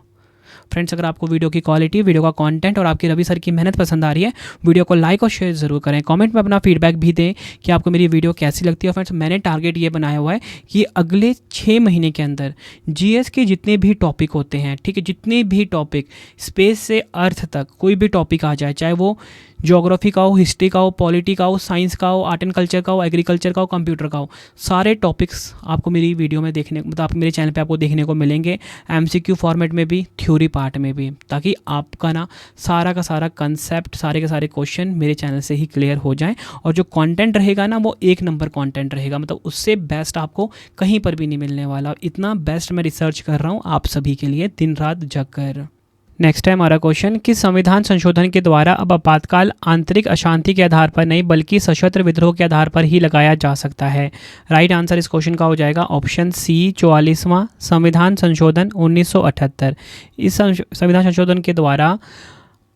फ्रेंड्स, अगर आपको वीडियो की क्वालिटी, वीडियो का कंटेंट और आपकी रवि सर की मेहनत पसंद आ रही है, वीडियो को लाइक और शेयर ज़रूर करें। कमेंट में अपना फीडबैक भी दें कि आपको मेरी वीडियो कैसी लगती है। फ्रेंड्स, मैंने टारगेट ये बनाया हुआ है कि अगले 6 महीने के अंदर जीएस के जितने भी टॉपिक होते हैं, ठीक है, जितने भी टॉपिक स्पेस से अर्थ तक कोई भी टॉपिक आ जाए, चाहे वो ज्योग्राफी का हो, हिस्ट्री का हो, पॉलिटी का हो, साइंस का हो, आर्ट एंड कल्चर का हो, एग्रीकल्चर का हो, कंप्यूटर का हो, सारे टॉपिक्स आपको मेरी वीडियो में देखने, मतलब आप मेरे चैनल पे आपको देखने को मिलेंगे, एमसीक्यू फॉर्मेट में भी, थ्योरी पार्ट में भी, ताकि आपका ना सारा का सारा कंसेप्ट, सारे के सारे क्वेश्चन मेरे चैनल से ही क्लियर हो जाएं। और जो कंटेंट रहेगा ना वो 1 नंबर कंटेंट रहेगा, मतलब उससे बेस्ट आपको कहीं पर भी नहीं मिलने वाला। इतना बेस्ट मैं रिसर्च कर रहा हूँ आप सभी के लिए दिन रात जग कर। नेक्स्ट है हमारा क्वेश्चन कि संविधान संशोधन के द्वारा अब आपातकाल आंतरिक अशांति के आधार पर नहीं बल्कि सशस्त्र विद्रोह के आधार पर ही लगाया जा सकता है। राइट आंसर इस क्वेश्चन का हो जाएगा ऑप्शन सी, 44वां संविधान संशोधन 1978। इस संविधान संशोधन के द्वारा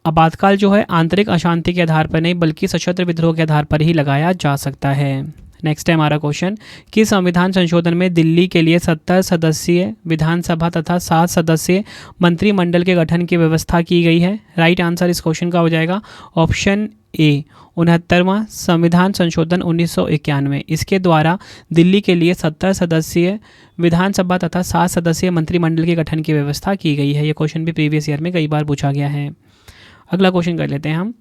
आपातकाल जो है आंतरिक अशांति के आधार पर नहीं बल्कि सशस्त्र विद्रोह के आधार पर ही लगाया जा सकता है। नेक्स्ट है हमारा क्वेश्चन कि संविधान संशोधन में दिल्ली के लिए 70 सदस्यीय विधानसभा तथा 7 सदस्यीय मंत्रिमंडल के गठन की व्यवस्था की गई है। राइट आंसर इस क्वेश्चन का हो जाएगा ऑप्शन ए, 69वां संविधान संशोधन 1991। इसके द्वारा दिल्ली के लिए 70 सदस्यीय विधानसभा तथा 7 सदस्यीय मंत्रिमंडल के गठन की व्यवस्था की गई है। ये क्वेश्चन भी प्रीवियस ईयर में कई बार पूछा गया है। अगला क्वेश्चन कर लेते हैं हम,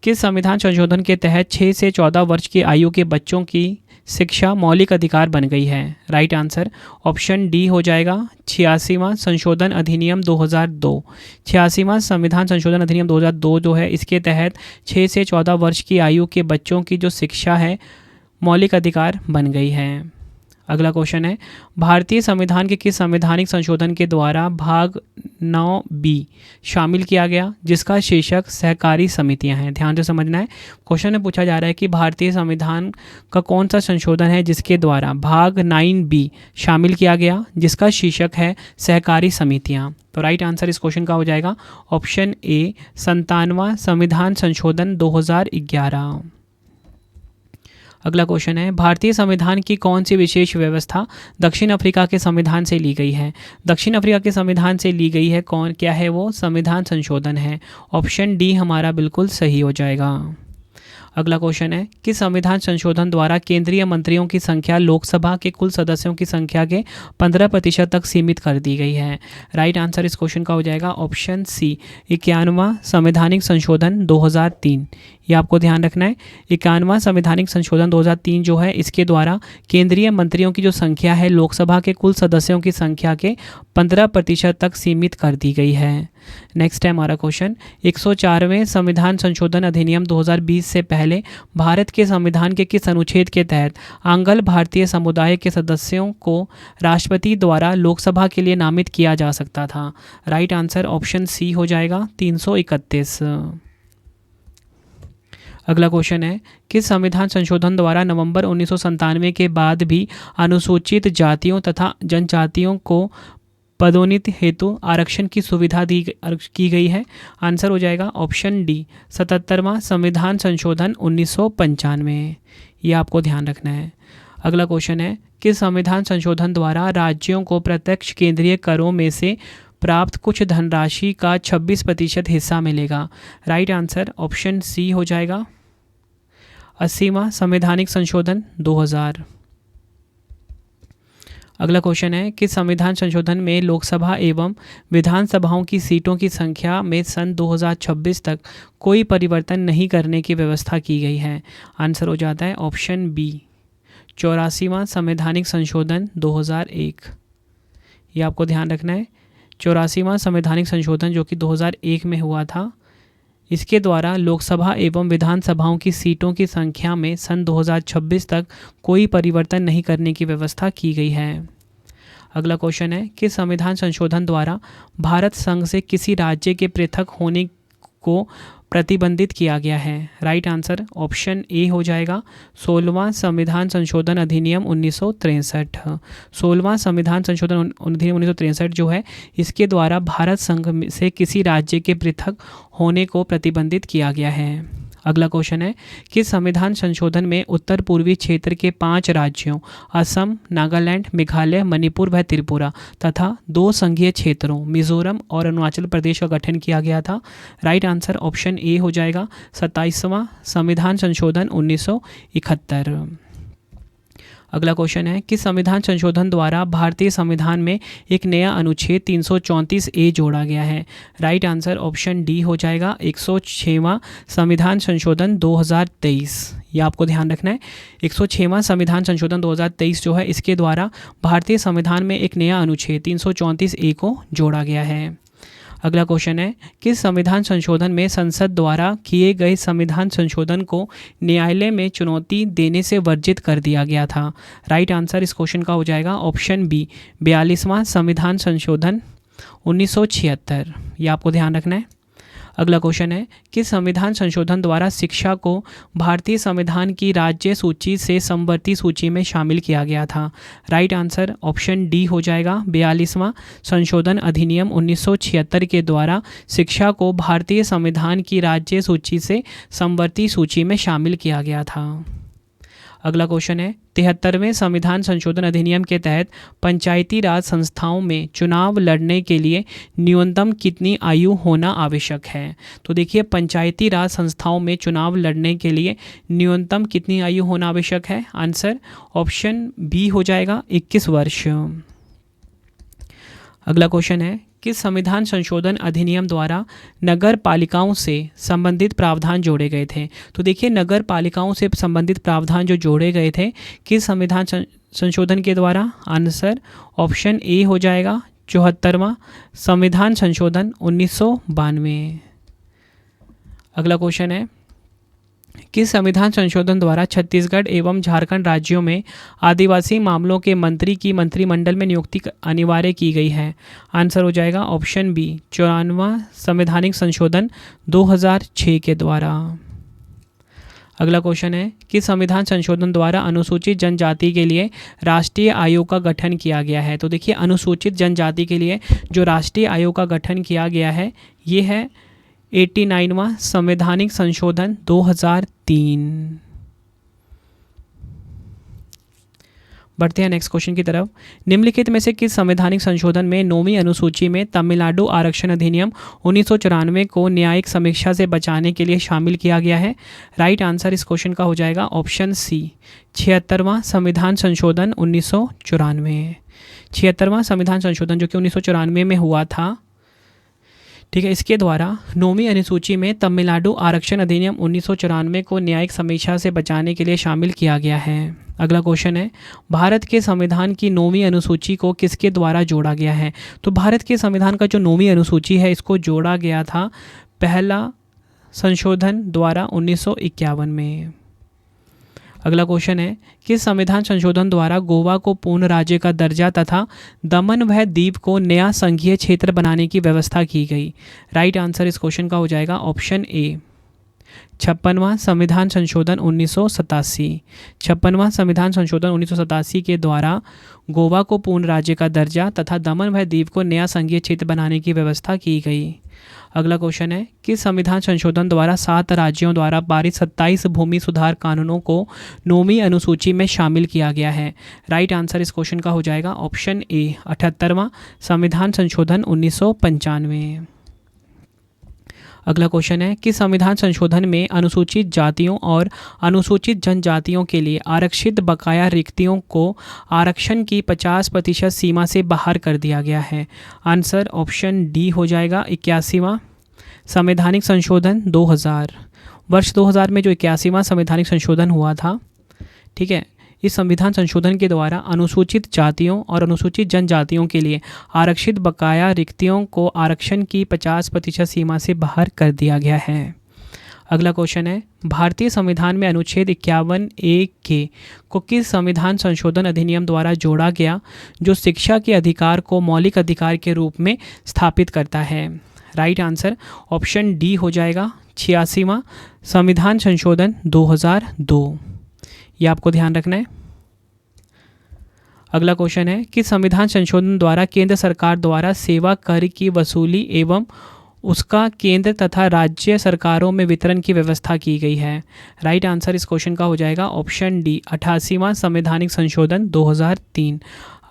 किस संविधान संशोधन के तहत 6 से 14 वर्ष की आयु के बच्चों की शिक्षा मौलिक अधिकार बन गई है? राइट आंसर ऑप्शन डी हो जाएगा, 86वां संशोधन अधिनियम 2002। 86वां संविधान संशोधन अधिनियम 2002 जो है, इसके तहत 6 से 14 वर्ष की आयु के बच्चों की जो शिक्षा है मौलिक अधिकार बन गई है। अगला क्वेश्चन है, भारतीय संविधान के किस संवैधानिक संशोधन के द्वारा भाग 9B शामिल किया गया जिसका शीर्षक सहकारी समितियां हैं? ध्यान से समझना है। क्वेश्चन में पूछा जा रहा है कि भारतीय संविधान का कौन सा संशोधन है जिसके द्वारा भाग 9B शामिल किया गया जिसका शीर्षक है सहकारी समितियां? तो राइट आंसर इस क्वेश्चन का हो जाएगा ऑप्शन ए, 97वां संविधान संशोधन 2011। अगला क्वेश्चन है, भारतीय संविधान की कौन सी विशेष व्यवस्था दक्षिण अफ्रीका के संविधान से ली गई है? दक्षिण अफ्रीका के संविधान से ली गई है, क्या है वो? संविधान संशोधन है। ऑप्शन डी हमारा बिल्कुल सही हो जाएगा। अगला क्वेश्चन है कि संविधान संशोधन द्वारा केंद्रीय मंत्रियों की संख्या लोकसभा के कुल सदस्यों की संख्या के 15% तक सीमित कर दी गई है। राइट आंसर इस क्वेश्चन का हो जाएगा ऑप्शन सी, 51वां संवैधानिक संशोधन 2003। ये आपको ध्यान रखना है। 51वां संवैधानिक संशोधन 2003 जो है, इसके द्वारा केंद्रीय मंत्रियों की जो संख्या है लोकसभा के कुल सदस्यों की संख्या के 15% तक सीमित कर दी गई है। नेक्स्ट है हमारा क्वेश्चन, 104वें संविधान संशोधन अधिनियम 2020 से पहले भारत के संविधान के किस अनुच्छेद के तहत आंग्ल भारतीय समुदाय के सदस्यों को राष्ट्रपति द्वारा लोकसभा के लिए नामित किया जा सकता था? राइट आंसर ऑप्शन सी हो जाएगा 331। अगला क्वेश्चन है कि संविधान संशोधन द्वारा नवंबर 1997 के बाद भी अनुसूचित जातियों तथा जनजातियों को पदोन्नति हेतु आरक्षण की सुविधा की गई है। आंसर हो जाएगा ऑप्शन डी, 77वां संविधान संशोधन 1995। ये आपको ध्यान रखना है। अगला क्वेश्चन है कि संविधान संशोधन द्वारा राज्यों को प्रत्यक्ष केंद्रीय करों में से प्राप्त कुछ धनराशि का 26% हिस्सा मिलेगा। राइट आंसर ऑप्शन सी हो जाएगा। 80वां संवैधानिक संशोधन 2000। अगला क्वेश्चन है कि संविधान संशोधन में लोकसभा एवं विधानसभाओं की सीटों की संख्या में सन 2026 तक कोई परिवर्तन नहीं करने की व्यवस्था की गई है। आंसर हो जाता है ऑप्शन बी, 84वां संवैधानिक संशोधन 2001। ये आपको ध्यान रखना है। 84वां संवैधानिक संशोधन जो कि 2001 में हुआ था, इसके द्वारा लोकसभा एवं विधानसभाओं की सीटों की संख्या में सन 2026 तक कोई परिवर्तन नहीं करने की व्यवस्था की गई है। अगला क्वेश्चन है कि संविधान संशोधन द्वारा भारत संघ से किसी राज्य के पृथक होने को प्रतिबंधित किया गया है। राइट आंसर ऑप्शन ए हो जाएगा 16वां संविधान संशोधन अधिनियम 1963। 16वां संविधान संशोधन अधिनियम 1963 जो है, इसके द्वारा भारत संघ से किसी राज्य के पृथक होने को प्रतिबंधित किया गया है। अगला क्वेश्चन है कि संविधान संशोधन में उत्तर पूर्वी क्षेत्र के 5 राज्यों असम, नागालैंड, मेघालय, मणिपुर व त्रिपुरा तथा 2 संघीय क्षेत्रों मिजोरम और अरुणाचल प्रदेश का गठन किया गया था। राइट आंसर ऑप्शन ए हो जाएगा 27वां संविधान संशोधन 1971। अगला क्वेश्चन है कि संविधान संशोधन द्वारा भारतीय संविधान में एक नया अनुच्छेद 334A जोड़ा गया है। राइट आंसर ऑप्शन डी हो जाएगा 106वां संविधान संशोधन 2023। ये आपको ध्यान रखना है। 106वां संविधान संशोधन 2023 जो है, इसके द्वारा भारतीय संविधान में एक नया अनुच्छेद 334A को जोड़ा गया है। अगला क्वेश्चन है कि संविधान संशोधन में संसद द्वारा किए गए संविधान संशोधन को न्यायालय में चुनौती देने से वर्जित कर दिया गया था। राइट आंसर इस क्वेश्चन का हो जाएगा ऑप्शन बी, 42वां संविधान संशोधन 1976। ये आपको ध्यान रखना है। अगला क्वेश्चन है कि संविधान संशोधन द्वारा शिक्षा को भारतीय संविधान की राज्य सूची से समवर्ती सूची में शामिल किया गया था। राइट आंसर ऑप्शन डी हो जाएगा 42वां संशोधन अधिनियम 1976 के द्वारा शिक्षा को भारतीय संविधान की राज्य सूची से समवर्ती सूची में शामिल किया गया था। अगला क्वेश्चन है 73वें संविधान संशोधन अधिनियम के तहत पंचायती राज संस्थाओं में चुनाव लड़ने के लिए न्यूनतम कितनी आयु होना आवश्यक है? तो देखिए, पंचायती राज संस्थाओं में चुनाव लड़ने के लिए न्यूनतम कितनी आयु होना आवश्यक है? आंसर ऑप्शन बी हो जाएगा 21 वर्ष। अगला क्वेश्चन है कि संविधान संशोधन अधिनियम द्वारा नगर पालिकाओं से संबंधित प्रावधान जोड़े गए थे। तो देखिए, नगर पालिकाओं से संबंधित प्रावधान जो जोड़े गए थे किस संविधान संशोधन के द्वारा? आंसर ऑप्शन ए हो जाएगा 74वां संविधान संशोधन 1992। अगला क्वेश्चन है कि संविधान संशोधन द्वारा छत्तीसगढ़ एवं झारखंड राज्यों में आदिवासी मामलों के मंत्री की मंत्रिमंडल में नियुक्ति अनिवार्य की गई है। आंसर हो जाएगा ऑप्शन बी, 94वां संवैधानिक संशोधन 2006 के द्वारा। अगला क्वेश्चन है कि संविधान संशोधन द्वारा अनुसूचित जनजाति के लिए राष्ट्रीय आयोग का गठन किया गया है। तो देखिए, अनुसूचित जनजाति के लिए जो राष्ट्रीय आयोग का गठन किया गया है, ये है 89वां संवैधानिक संशोधन 2003। बढ़ते हैं नेक्स्ट क्वेश्चन की तरफ। निम्नलिखित में से किस संवैधानिक संशोधन में 9वीं अनुसूची में तमिलनाडु आरक्षण अधिनियम 1994 को न्यायिक समीक्षा से बचाने के लिए शामिल किया गया है? राइट आंसर इस क्वेश्चन का हो जाएगा ऑप्शन सी, 76वां संविधान संशोधन 1994। 76वां संविधान संशोधन जो कि 1994 में हुआ था, ठीक है, इसके द्वारा 9वीं अनुसूची में तमिलनाडु आरक्षण अधिनियम 1994 को न्यायिक समीक्षा से बचाने के लिए शामिल किया गया है। अगला क्वेश्चन है, भारत के संविधान की 9वीं अनुसूची को किसके द्वारा जोड़ा गया है? तो भारत के संविधान का जो 9वीं अनुसूची है इसको जोड़ा गया था पहला संशोधन द्वारा 1951 में। अगला क्वेश्चन है, किस संविधान संशोधन द्वारा गोवा को पूर्ण राज्य का दर्जा तथा दमन व दीव को नया संघीय क्षेत्र बनाने की व्यवस्था की गई? राइट आंसर इस क्वेश्चन का हो जाएगा ऑप्शन ए, 56वां संविधान संशोधन 1987। 56वां संविधान संशोधन 1987 के द्वारा गोवा को पूर्ण राज्य का दर्जा तथा दमन व दीव को नया संघीय क्षेत्र बनाने की व्यवस्था की गई। अगला क्वेश्चन है, किस संविधान संशोधन द्वारा 7 राज्यों द्वारा पारित 27 भूमि सुधार कानूनों को 9वीं अनुसूची में शामिल किया गया है? राइट आंसर इस क्वेश्चन का हो जाएगा ऑप्शन ए, 78वां संविधान संशोधन 1995। अगला क्वेश्चन है, किस संविधान संशोधन में अनुसूचित जातियों और अनुसूचित जनजातियों के लिए आरक्षित बकाया रिक्तियों को आरक्षण की 50% सीमा से बाहर कर दिया गया है? आंसर ऑप्शन डी हो जाएगा 81वां संवैधानिक संशोधन 2000। वर्ष 2000 में जो 81वां संवैधानिक संशोधन हुआ था, ठीक है, इस संविधान संशोधन के द्वारा अनुसूचित जातियों और अनुसूचित जनजातियों के लिए आरक्षित बकाया रिक्तियों को आरक्षण की 50% सीमा से बाहर कर दिया गया है। अगला क्वेश्चन है, भारतीय संविधान में अनुच्छेद 51A के को किस संविधान संशोधन अधिनियम द्वारा जोड़ा गया जो शिक्षा के अधिकार को मौलिक अधिकार के रूप में स्थापित करता है? राइट आंसर ऑप्शन डी हो जाएगा 86वां संविधान संशोधन 2002। ये आपको ध्यान रखना है। अगला क्वेश्चन है, किस संविधान संशोधन द्वारा केंद्र सरकार द्वारा सेवा कर की वसूली एवं उसका केंद्र तथा राज्य सरकारों में वितरण की व्यवस्था की गई है? राइट आंसर इस क्वेश्चन का हो जाएगा ऑप्शन डी, 88वां संवैधानिक संशोधन 2003।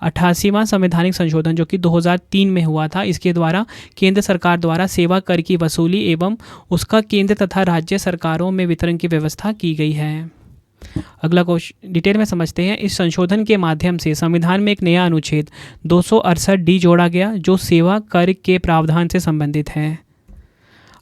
88वां संवैधानिक संशोधन जो कि 2003 में हुआ था, इसके द्वारा केंद्र सरकार द्वारा सेवा कर की वसूली एवं उसका केंद्र तथा राज्य सरकारों में वितरण की व्यवस्था की गई है। अगला क्वेश्चन डिटेल में समझते हैं। इस संशोधन के माध्यम से संविधान में एक नया अनुच्छेद 268D जोड़ा गया जो सेवा कर के प्रावधान से संबंधित है।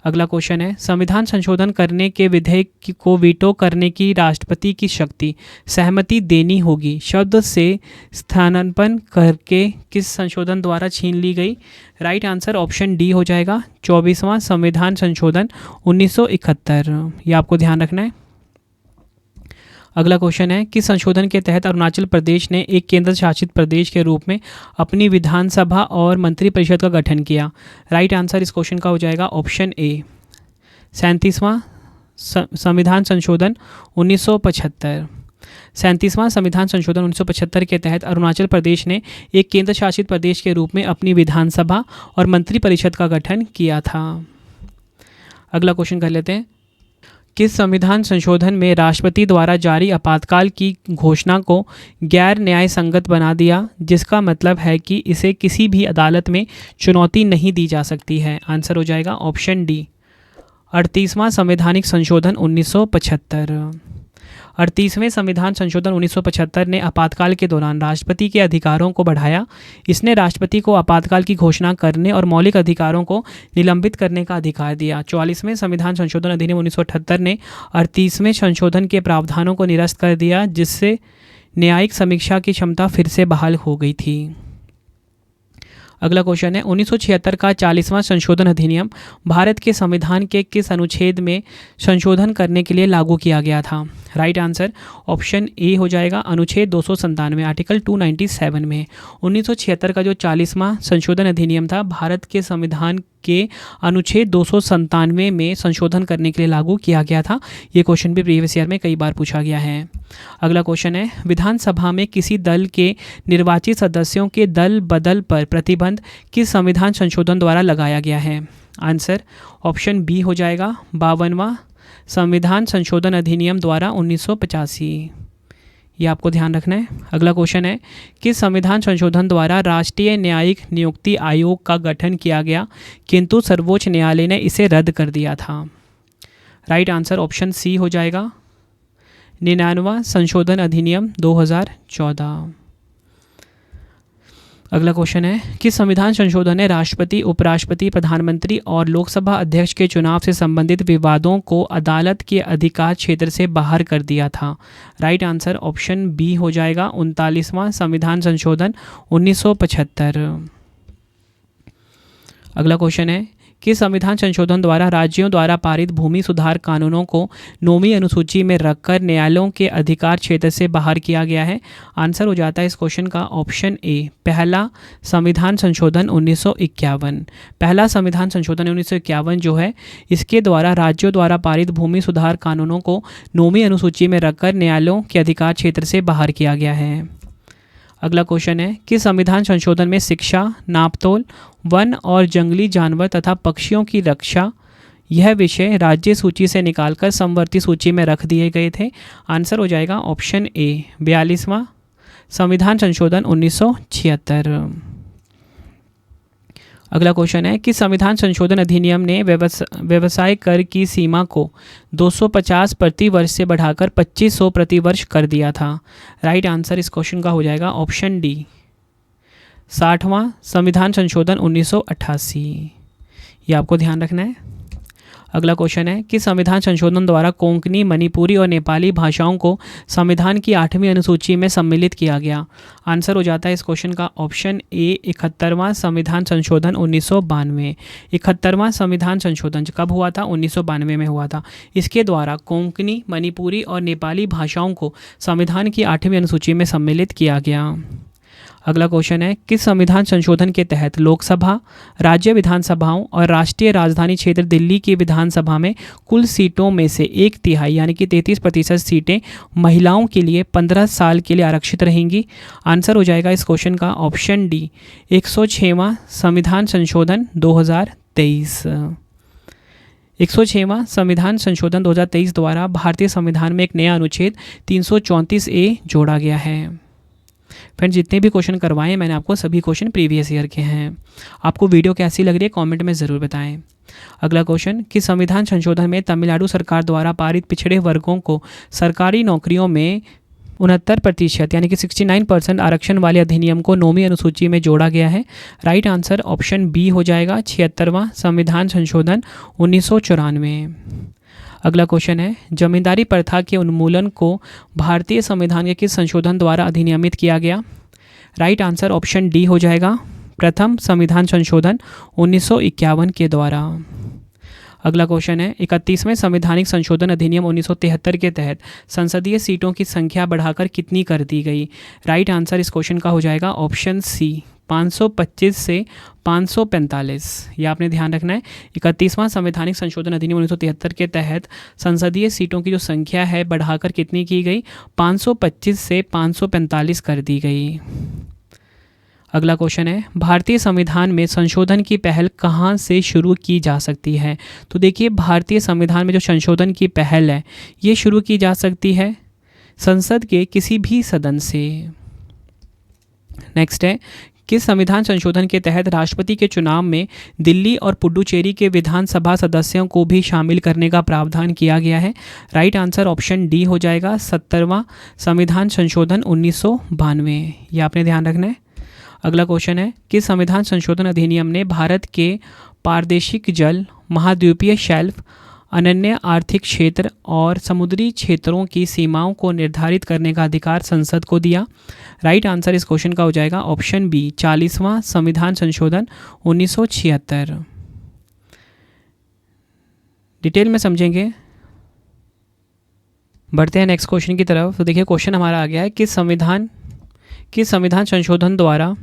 अगला क्वेश्चन है, संविधान संशोधन करने के विधेयक को वीटो करने की राष्ट्रपति की शक्ति सहमति देनी होगी शब्द से स्थानापन्न करके किस संशोधन द्वारा छीन ली गई? राइट आंसर ऑप्शन डी हो जाएगा 24वां संविधान संशोधन 1971। ये आपको ध्यान रखना है। अगला क्वेश्चन है, किस संशोधन के तहत अरुणाचल प्रदेश ने एक केंद्र शासित प्रदेश के रूप में अपनी विधानसभा और मंत्रिपरिषद का गठन किया? राइट आंसर इस क्वेश्चन का हो जाएगा ऑप्शन ए, 37वां संविधान संशोधन 1975। 37वां संविधान संशोधन 1975 के तहत अरुणाचल प्रदेश ने एक केंद्र शासित प्रदेश के रूप में अपनी विधानसभा और मंत्रिपरिषद का गठन किया था। अगला क्वेश्चन कर लेते हैं, किस संविधान संशोधन में राष्ट्रपति द्वारा जारी आपातकाल की घोषणा को गैर न्याय संगत बना दिया, जिसका मतलब है कि इसे किसी भी अदालत में चुनौती नहीं दी जा सकती है? आंसर हो जाएगा ऑप्शन डी, 38वां संवैधानिक संशोधन 1975। 38वें संविधान संशोधन 1975 ने आपातकाल के दौरान राष्ट्रपति के अधिकारों को बढ़ाया। इसने राष्ट्रपति को आपातकाल की घोषणा करने और मौलिक अधिकारों को निलंबित करने का अधिकार दिया। 44वें संविधान संशोधन अधिनियम 1978 ने 38वें संशोधन के प्रावधानों को निरस्त कर दिया, जिससे न्यायिक समीक्षा की क्षमता फिर से बहाल हो गई थी। अगला क्वेश्चन है, 1976 का 40वां संशोधन अधिनियम भारत के संविधान के किस अनुच्छेद में संशोधन करने के लिए लागू किया गया था? राइट आंसर ऑप्शन ए हो जाएगा अनुच्छेद 297 आर्टिकल 297 में। 1976 का जो 40वां संशोधन अधिनियम था भारत के संविधान के अनुच्छेद 297 में संशोधन करने के लिए लागू किया गया था। ये क्वेश्चन भी प्रीवियस ईयर में कई बार पूछा गया है। अगला क्वेश्चन है, विधानसभा में किसी दल के निर्वाचित सदस्यों के दल बदल पर प्रतिबंध किस संविधान संशोधन द्वारा लगाया गया है? आंसर ऑप्शन बी हो जाएगा 52वां संविधान संशोधन अधिनियम द्वारा 1985। ये आपको ध्यान रखना है। अगला क्वेश्चन है, किस संविधान संशोधन द्वारा राष्ट्रीय न्यायिक नियुक्ति आयोग का गठन किया गया किंतु सर्वोच्च न्यायालय ने इसे रद्द कर दिया था? राइट आंसर ऑप्शन सी हो जाएगा, 99वां संशोधन अधिनियम 2014। अगला क्वेश्चन है, किस संविधान संशोधन ने राष्ट्रपति, उपराष्ट्रपति, प्रधानमंत्री और लोकसभा अध्यक्ष के चुनाव से संबंधित विवादों को अदालत के अधिकार क्षेत्र से बाहर कर दिया था? राइट आंसर ऑप्शन बी हो जाएगा, 39वां संविधान संशोधन 1975। अगला क्वेश्चन है, किस संविधान संशोधन द्वारा राज्यों द्वारा पारित भूमि सुधार कानूनों को 9वीं अनुसूची में रखकर न्यायालयों के अधिकार क्षेत्र से बाहर किया गया है? आंसर हो जाता है इस क्वेश्चन का ऑप्शन ए, पहला संविधान संशोधन 1951। पहला संविधान संशोधन 1951 जो है, इसके द्वारा राज्यों द्वारा पारित भूमि सुधार कानूनों को 9वीं अनुसूची में रखकर न्यायालयों के अधिकार क्षेत्र से बाहर किया गया है। अगला क्वेश्चन है, किस संविधान संशोधन में शिक्षा, नापतोल, वन और जंगली जानवर तथा पक्षियों की रक्षा यह विषय राज्य सूची से निकालकर समवर्ती सूची में रख दिए गए थे? आंसर हो जाएगा ऑप्शन ए, 42वां संविधान संशोधन 1976। अगला क्वेश्चन है, किस संविधान संशोधन अधिनियम ने व्यवसाय कर की सीमा को 250 प्रति वर्ष से बढ़ाकर 2500 प्रति वर्ष कर दिया था? राइट आंसर इस क्वेश्चन का हो जाएगा ऑप्शन डी, 60वां संविधान संशोधन 1988। ये आपको ध्यान रखना है। अगला क्वेश्चन है, किस संविधान संशोधन द्वारा कोंकणी, मणिपुरी और नेपाली भाषाओं को संविधान की 8वीं अनुसूची में सम्मिलित किया गया? आंसर हो जाता है इस क्वेश्चन का ऑप्शन ए, 71वां संविधान संशोधन 1992। 71वां संविधान संशोधन कब हुआ था? 1992 में हुआ था। इसके द्वारा कोंकणी, मणिपुरी और नेपाली भाषाओं को संविधान की 8वीं अनुसूची में सम्मिलित किया गया। अगला क्वेश्चन है, किस संविधान संशोधन के तहत लोकसभा, राज्य विधानसभाओं और राष्ट्रीय राजधानी क्षेत्र दिल्ली की विधानसभा में कुल सीटों में से 1/3 यानी कि 33% सीटें महिलाओं के लिए 15 साल के लिए आरक्षित रहेंगी? आंसर हो जाएगा इस क्वेश्चन का ऑप्शन डी, 106वां संविधान संशोधन 2023। 106वां संविधान संशोधन 2023 द्वारा भारतीय संविधान में एक नया अनुच्छेद 334A जोड़ा गया है। फ्रेंड्स, जितने भी क्वेश्चन करवाए मैंने आपको सभी क्वेश्चन प्रीवियस ईयर के हैं। आपको वीडियो कैसी लग रही है कमेंट में ज़रूर बताएं। अगला क्वेश्चन, किस संविधान संशोधन में तमिलनाडु सरकार द्वारा पारित पिछड़े वर्गों को सरकारी नौकरियों में 69% यानी कि 69% आरक्षण वाले अधिनियम को 9वीं अनुसूची में जोड़ा गया है? राइट आंसर ऑप्शन बी हो जाएगा, 76वां संविधान संशोधन 1994। अगला क्वेश्चन है, जमींदारी प्रथा के उन्मूलन को भारतीय संविधान के किस संशोधन द्वारा अधिनियमित किया गया? राइट आंसर ऑप्शन डी हो जाएगा, प्रथम संविधान संशोधन 1951 के द्वारा। अगला क्वेश्चन है, 31वें संवैधानिक संशोधन अधिनियम 1973 के तहत संसदीय सीटों की संख्या बढ़ाकर कितनी कर दी गई? राइट आंसर इस क्वेश्चन का हो जाएगा ऑप्शन सी, 525 से 545। यह आपने ध्यान रखना है। 31वां संवैधानिक संशोधन अधिनियम 1973 के तहत संसदीय सीटों की जो संख्या है बढ़ाकर कितनी की गई? 525 से 545 कर दी गई। अगला क्वेश्चन है, भारतीय संविधान में संशोधन की पहल कहाँ से शुरू की जा सकती है? तो देखिए, भारतीय संविधान में जो संशोधन की पहल है ये शुरू की जा सकती है संसद के किसी भी सदन से। नेक्स्ट है, किस संविधान संशोधन के तहत राष्ट्रपति के चुनाव में दिल्ली और पुडुचेरी के विधानसभा सदस्यों को भी शामिल करने का प्रावधान किया गया है? राइट आंसर ऑप्शन डी हो जाएगा, 70वां संविधान संशोधन 1992। ये आपने ध्यान रखना है। अगला क्वेश्चन है, किस संविधान संशोधन अधिनियम ने भारत के प्रादेशिक जल, महाद्वीपीय शेल्फ, अनन्य आर्थिक क्षेत्र और समुद्री क्षेत्रों की सीमाओं को निर्धारित करने का अधिकार संसद को दिया? राइट आंसर इस क्वेश्चन का हो जाएगा ऑप्शन बी, 40वां संविधान संशोधन 1976। डिटेल में समझेंगे। बढ़ते हैं नेक्स्ट क्वेश्चन की तरफ। तो देखिए, क्वेश्चन हमारा आ गया है, किस संविधान संशोधन द्वारा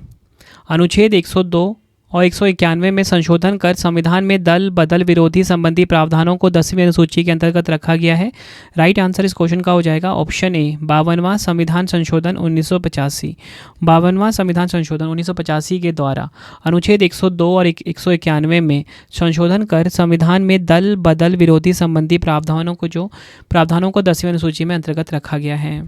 अनुच्छेद 102 और 191 में संशोधन कर संविधान में दल बदल विरोधी संबंधी प्रावधानों को 10वीं अनुसूची के अंतर्गत रखा गया है? राइट आंसर इस क्वेश्चन का हो जाएगा ऑप्शन ए, 52वां संविधान संशोधन 1985। 52वां संविधान संशोधन 1985 के द्वारा अनुच्छेद 102 और 191 में संशोधन कर संविधान में दल बदल विरोधी संबंधी प्रावधानों को 10वीं अनुसूची में अंतर्गत रखा गया है।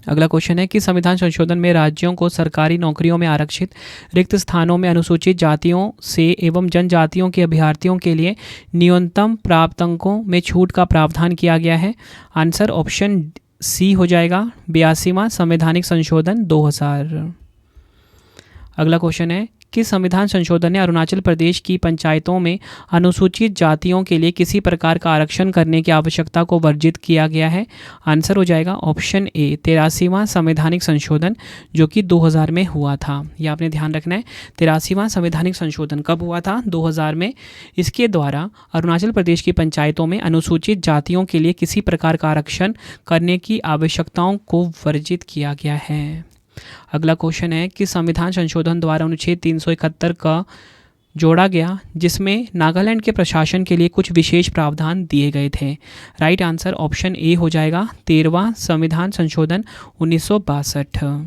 अगला क्वेश्चन है कि संविधान संशोधन में राज्यों को सरकारी नौकरियों में आरक्षित रिक्त स्थानों में अनुसूचित जातियों से एवं जनजातियों के अभ्यर्थियों के लिए न्यूनतम प्राप्तांकों में छूट का प्रावधान किया गया है। आंसर ऑप्शन सी हो जाएगा 82वां संवैधानिक संशोधन 2000। अगला क्वेश्चन है कि संविधान संशोधन ने अरुणाचल प्रदेश की पंचायतों में अनुसूचित जातियों के लिए किसी प्रकार का आरक्षण करने की आवश्यकता को वर्जित किया गया है। आंसर हो जाएगा ऑप्शन ए 83वां संवैधानिक संशोधन जो कि 2000 में हुआ था। यह आपने ध्यान रखना है। 83वां संवैधानिक संशोधन कब हुआ था? 2000 में। इसके द्वारा अरुणाचल प्रदेश की पंचायतों में अनुसूचित जातियों के लिए किसी प्रकार का आरक्षण करने की आवश्यकताओं को वर्जित किया गया है। अगला क्वेश्चन है कि संविधान संशोधन द्वारा अनुच्छेद 371 का जोड़ा गया जिसमें नागालैंड के प्रशासन के लिए कुछ विशेष प्रावधान दिए गए थे। राइट आंसर ऑप्शन ए हो जाएगा 13वां संविधान संशोधन 1962।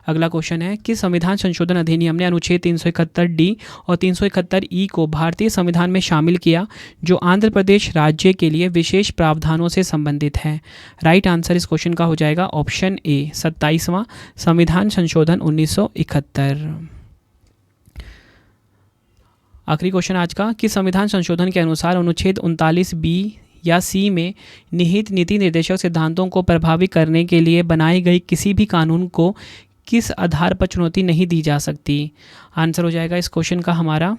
अगला क्वेश्चन है कि संविधान संशोधन अधिनियम ने अनुच्छेद 371D और 371E को भारतीय संविधान में शामिल किया जो आंध्र प्रदेश राज्य के लिए विशेष प्रावधानों से संबंधित है। राइट आंसर इस क्वेश्चन का हो जाएगा ऑप्शन ए 27वां संविधान संशोधन 1971। आखिरी क्वेश्चन आज का कि संविधान संशोधन के अनुसार अनुच्छेद 39B या सी में निहित नीति निर्देशक सिद्धांतों को प्रभावी करने के लिए बनाई गई किसी भी कानून को किस आधार पर चुनौती नहीं दी जा सकती। आंसर हो जाएगा इस क्वेश्चन का हमारा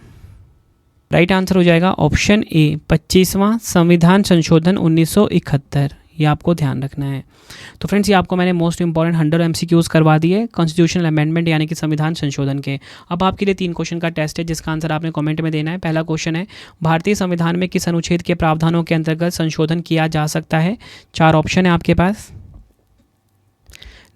राइट आंसर हो जाएगा ऑप्शन ए 25वां संविधान संशोधन 1971। ये आपको ध्यान रखना है। तो फ्रेंड्स ये आपको मैंने मोस्ट इंपॉर्टेंट 100 MCQs करवा दिए कॉन्स्टिट्यूशनल अमेंडमेंट यानी कि संविधान संशोधन के। अब आपके लिए 3 क्वेश्चन का टेस्ट है जिसका आंसर आपने कमेंट में देना है। पहला क्वेश्चन है भारतीय संविधान में किस अनुच्छेद के प्रावधानों के अंतर्गत संशोधन किया जा सकता है? 4 ऑप्शन है आपके पास।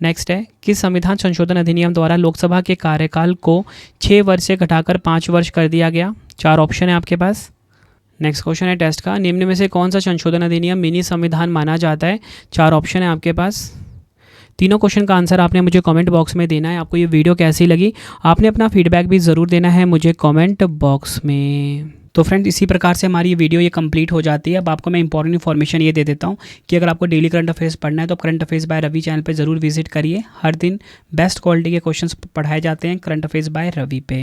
नेक्स्ट है किस संविधान संशोधन अधिनियम द्वारा लोकसभा के कार्यकाल को 6 वर्ष से घटाकर 5 वर्ष कर दिया गया? 4 ऑप्शन है आपके पास। नेक्स्ट क्वेश्चन है टेस्ट का निम्न में से कौन सा संशोधन अधिनियम मिनी संविधान माना जाता है? 4 ऑप्शन है आपके पास। तीनों क्वेश्चन का आंसर आपने मुझे कमेंट बॉक्स में देना है। आपको ये वीडियो कैसी लगी आपने अपना फीडबैक भी ज़रूर देना है मुझे कमेंट बॉक्स में। तो फ्रेंड्स इसी प्रकार से हमारी ये वीडियो ये कंप्लीट हो जाती है। अब आपको मैं इंपॉर्टेंट इन्फॉर्मेशन ये दे देता हूँ कि अगर आपको डेली करंट अफेयर्स पढ़ना है तो current affairs by Ravi channel पे ज़रूर विजिट करिए। हर दिन बेस्ट क्वालिटी के क्वेश्चंस पढ़ाए जाते हैं करंट अफेयर्स बाय रवि पे।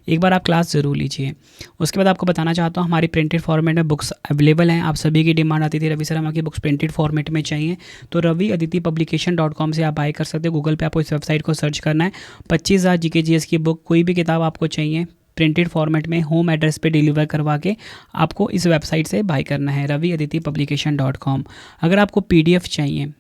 एक बार आप क्लास ज़रूर लीजिए। उसके बाद आपको बताना चाहता हूँ हमारी प्रिंटेड फॉर्मेट में बुक्स अवेलेबल हैं। आप सभी की डिमांड आती थी रवि सर हमारी बुक्स प्रिंटेड फॉर्मेट में चाहिए तो raviaditipublication.com से आप बाय कर सकते हो। गूगल पे आपको इस वेबसाइट को सर्च करना है। 25,000 GK GS की बुक कोई भी किताब आपको चाहिए प्रिंटेड फॉर्मेट में होम एड्रेस पे डिलीवर करवा के आपको इस वेबसाइट से बाय करना है raviaditipublication.com। अगर आपको PDF चाहिए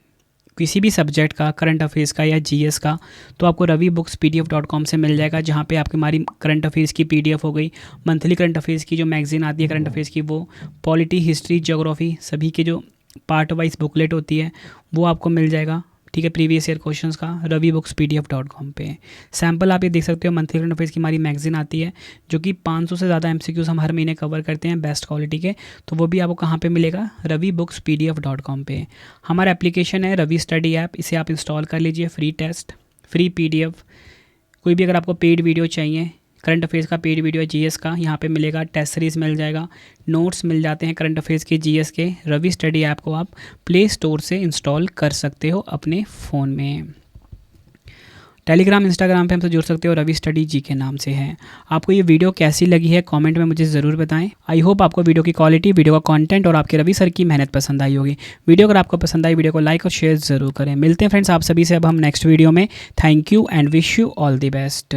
किसी भी सब्जेक्ट का करंट अफेयर्स का या GS का तो आपको ravibookspdf.com से मिल जाएगा जहाँ पे आपकी हमारी करंट अफेयर्स की PDF हो गई, मंथली करंट अफेयर्स की जो मैगजीन आती है करंट अफेयर्स की वो, पॉलिटी हिस्ट्री ज्योग्राफी सभी के जो पार्ट वाइज बुकलेट होती है वो आपको मिल जाएगा। ठीक है प्रीवियस ईयर क्वेश्चंस का ravibookspdf.com पे। सैम्पल आप ये देख सकते हो मंथली करंट अफेयर्स की हमारी मैगजीन आती है जो कि 500 से ज़्यादा MCQs हम हर महीने कवर करते हैं बेस्ट क्वालिटी के। तो वो भी आपको कहाँ पे मिलेगा ravibookspdf.com पे। हमारा एप्लीकेशन है रवि स्टडी ऐप, इसे आप इंस्टॉल कर लीजिए। फ्री टेस्ट फ्री PDF कोई भी अगर आपको पेड वीडियो चाहिए करंट अफेयर्स का पेड वीडियो GS का यहाँ पे मिलेगा। टेस्ट सीरीज़ मिल जाएगा, नोट्स मिल जाते हैं करंट अफेयर्स के GS के। रवि स्टडी ऐप को आप प्ले स्टोर से इंस्टॉल कर सकते हो अपने फ़ोन में। टेलीग्राम इंस्टाग्राम पे हमसे जुड़ सकते हो रवि स्टडी जी के नाम से है। आपको ये वीडियो कैसी लगी है कमेंट में मुझे ज़रूर बताएं। आई होप आपको वीडियो की क्वालिटी, वीडियो का कंटेंट और आपके रवि सर की मेहनत पसंद आई होगी। वीडियो अगर आपको पसंद आई वीडियो को लाइक और शेयर ज़रूर करें। मिलते हैं फ्रेंड्स आप सभी से अब हम नेक्स्ट वीडियो में। Thank you and wish you all the best.